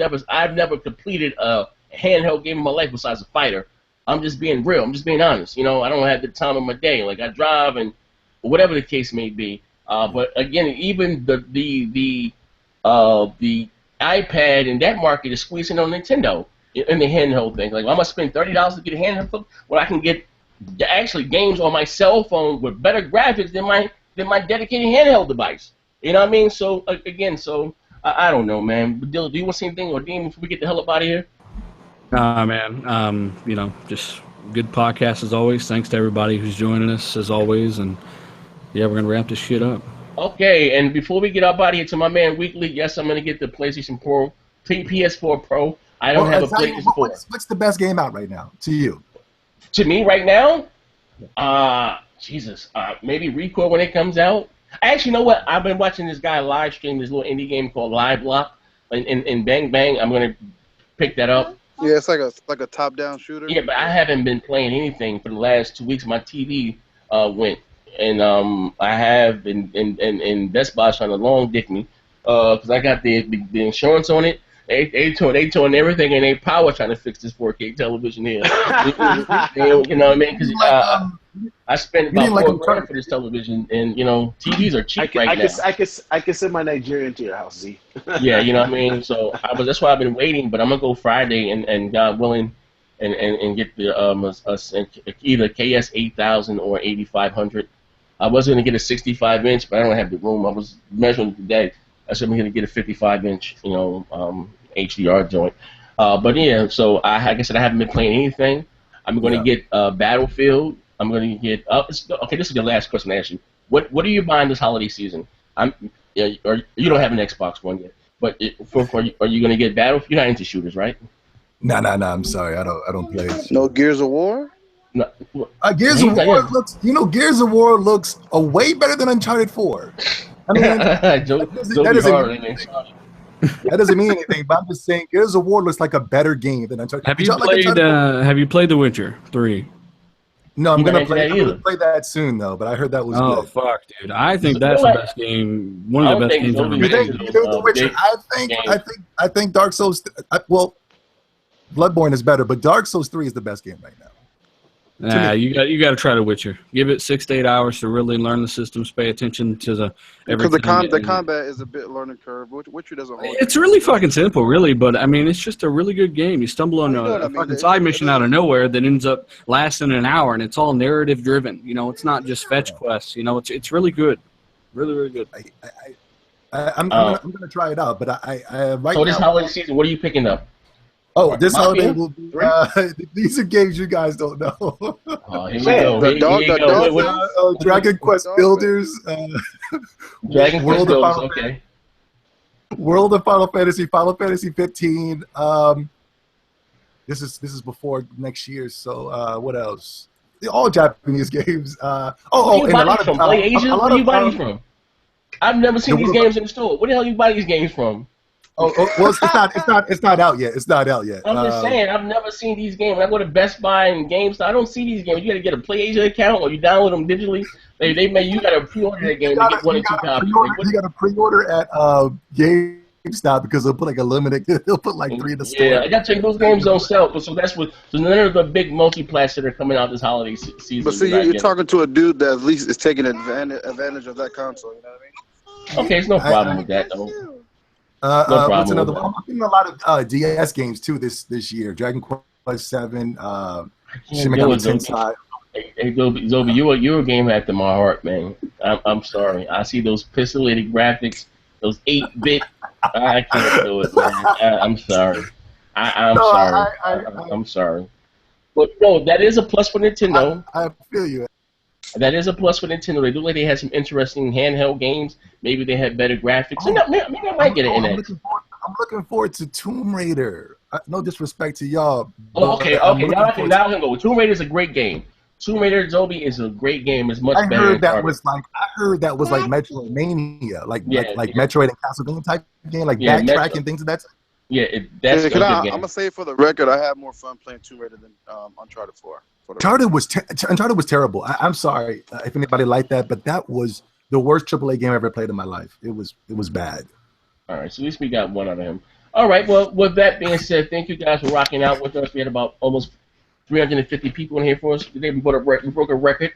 never completed a handheld game in my life besides a fighter. I'm just being real. I'm just being honest. You know, I don't have the time of my day. Like, I drive and whatever the case may be. But again, even the the iPad and that market is squeezing on Nintendo in the handheld thing. Like, I'm gonna spend $30 to get a handheld when I can get actually games on my cell phone with better graphics than my dedicated handheld device. You know what I mean? So again, I don't know, man. But Dylan, do you want to say anything, or Dean, before we get the hell up out of here? Nah, man. You know, just good podcast as always. Thanks to everybody who's joining us as always, and yeah, we're gonna wrap this shit up. Okay, and before we get up out of here, to my man Weekly, yes, I'm gonna get the PlayStation Pro, PS4 Pro. I don't have a PlayStation 4. What's the best game out right now to you? To me, right now, maybe Record when it comes out. Actually, you know what? I've been watching this guy live stream this little indie game called Live Block in Bang Bang. I'm gonna pick that up. Yeah, it's like a top-down shooter. Yeah, but I haven't been playing anything for the last 2 weeks. My TV went, and I have in Best Buy trying to long dick me because I got the insurance on it. They towing everything in their power trying to fix this 4K television here. You know what I mean? Because I spent about $4,000 for this television, and you know TVs are cheap right now. I can send my Nigerian to your house, Z. Yeah, you know what I mean. So that's why I've been waiting. But I'm gonna go Friday, and God willing, and get the either KS8000 or 8500. I was gonna get a 65-inch, but I don't have the room. I was measuring today. I said I'm gonna get a 55-inch, you know, HDR joint. But yeah, so like I said, I haven't been playing anything. I'm going to get Battlefield. I'm going to get. Okay, this is the last question I ask you. What are you buying this holiday season? Or you don't have an Xbox One yet, but are you going to get Battlefield? You're not into shooters, right? No. I'm sorry, I don't play. No Gears of War. No. Gears of War looks. You know, Gears of War looks way better than Uncharted 4. I mean, that doesn't mean anything, but I'm just saying Gears of War looks like a better game than Uncharted. Have you played The Witcher 3? No, I'm gonna play that soon though, but I heard that was good. Oh fuck, dude! I think that's the best game. One of the best games ever made. The Witcher. I think Dark Souls. Well, Bloodborne is better, but Dark Souls 3 is the best game right now. Nah, you got to try The Witcher. Give it 6 to 8 hours to really learn the systems. Pay attention to the everything. Because the combat is a bit learning curve. Witcher doesn't. It's really fucking simple, really. But I mean, it's just a really good game. You stumble on a fucking side mission out of nowhere that ends up lasting an hour, and it's all narrative driven. You know, it's not just fetch quests. You know, it's really good, really good. I'm gonna try it out, but I right so this holiday season, what are you picking up? Oh, this holiday will be. These are games you guys don't know. Oh, here we go. Dragon Quest Builders. Dragon Quest Builders. Okay. World of Final Fantasy, Final Fantasy 15. This is before next year. So what else? All Japanese games. And a lot of Asia. Where are you buying these from? I've never seen these games in the store. Where the hell are you buying these games from? Well, it's not out yet. It's not out yet. I'm just saying, I've never seen these games. When I go to Best Buy and GameStop, I don't see these games. You got to get a PlayAsia account, or you download them digitally. You got to pre-order that game to get 1 or 2 copies. You got to pre-order at GameStop because they'll put like a limited. They'll put like 3 in the store. Yeah, I got to check. Those games don't sell, so none of the big multi-plats that are coming out this holiday season. But see, you're talking to a dude that at least is taking advantage of that console. You know what I mean? Okay, there's no problem with that though. What's another one? I'm getting a lot of DS games too this year. Dragon Quest 7, Shin Megami Tensei. Hey, Zobe, you're a game after my heart, man. I'm sorry. I see those pixelated graphics, those 8-bit. I can't do it, man. I'm sorry. I'm sorry. But no, that is a plus for Nintendo. I feel you. That is a plus for Nintendo. They look like they had some interesting handheld games. Maybe they had better graphics. Maybe I might get an NX. I'm looking forward to Tomb Raider. No disrespect to y'all. Oh, okay. Now I can go. Tomb Raider is a great game. Tomb Raider Zombie is a great game. It's much better. I heard that was like Metroidvania, like Metroid and Castlevania type game, like backtrack and things of that. Yeah, that's a good game. I'm gonna say for the record, I had more fun playing Tomb Raider than Uncharted 4. Uncharted was terrible. I'm sorry if anybody liked that, but that was the worst AAA game I ever played in my life. It was bad. All right, so at least we got one out of him. All right, well, with that being said, thank you guys for rocking out with us. We had about almost 350 people in here for us today. We broke a record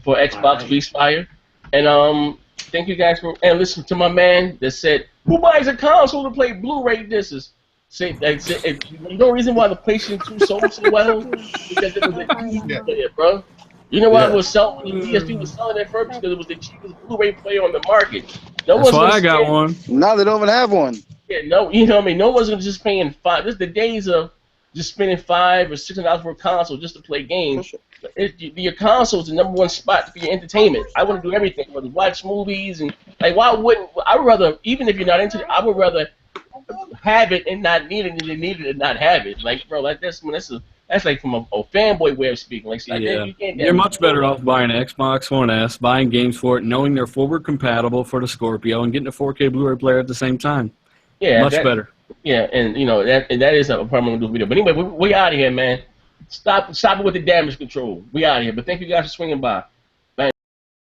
for Xboxbeastfire. And Thank you guys for and listen to my man that said, "Who buys a console to play Blu-ray discs?" No reason why the PlayStation 2 sold so well because it was a DVD player, bro. You know why it was selling? The PSP was selling it first because it was the cheapest Blu-ray player on the market. That's why I got one. Now they don't even have one. Yeah, no, you know what I mean. No one's just paying $5. This is the days of just spending $500 or $600 for a console just to play games. Your console is the #1 spot for your entertainment. I want to do everything, whether watch movies and like. Why wouldn't I would rather, even if you're not into it, I would rather have it and not need it than need it and not have it. Like, bro, like that's like from a fanboy way of speaking. Like, you're much better off buying an Xbox One S, buying games for it, knowing they're forward compatible for the Scorpio, and getting a 4K Blu-ray player at the same time. Yeah, much better. Yeah, and you know that is a problem with the video. But anyway, we out of here, man. Stop it with the damage control. We out of here. But thank you guys for swinging by.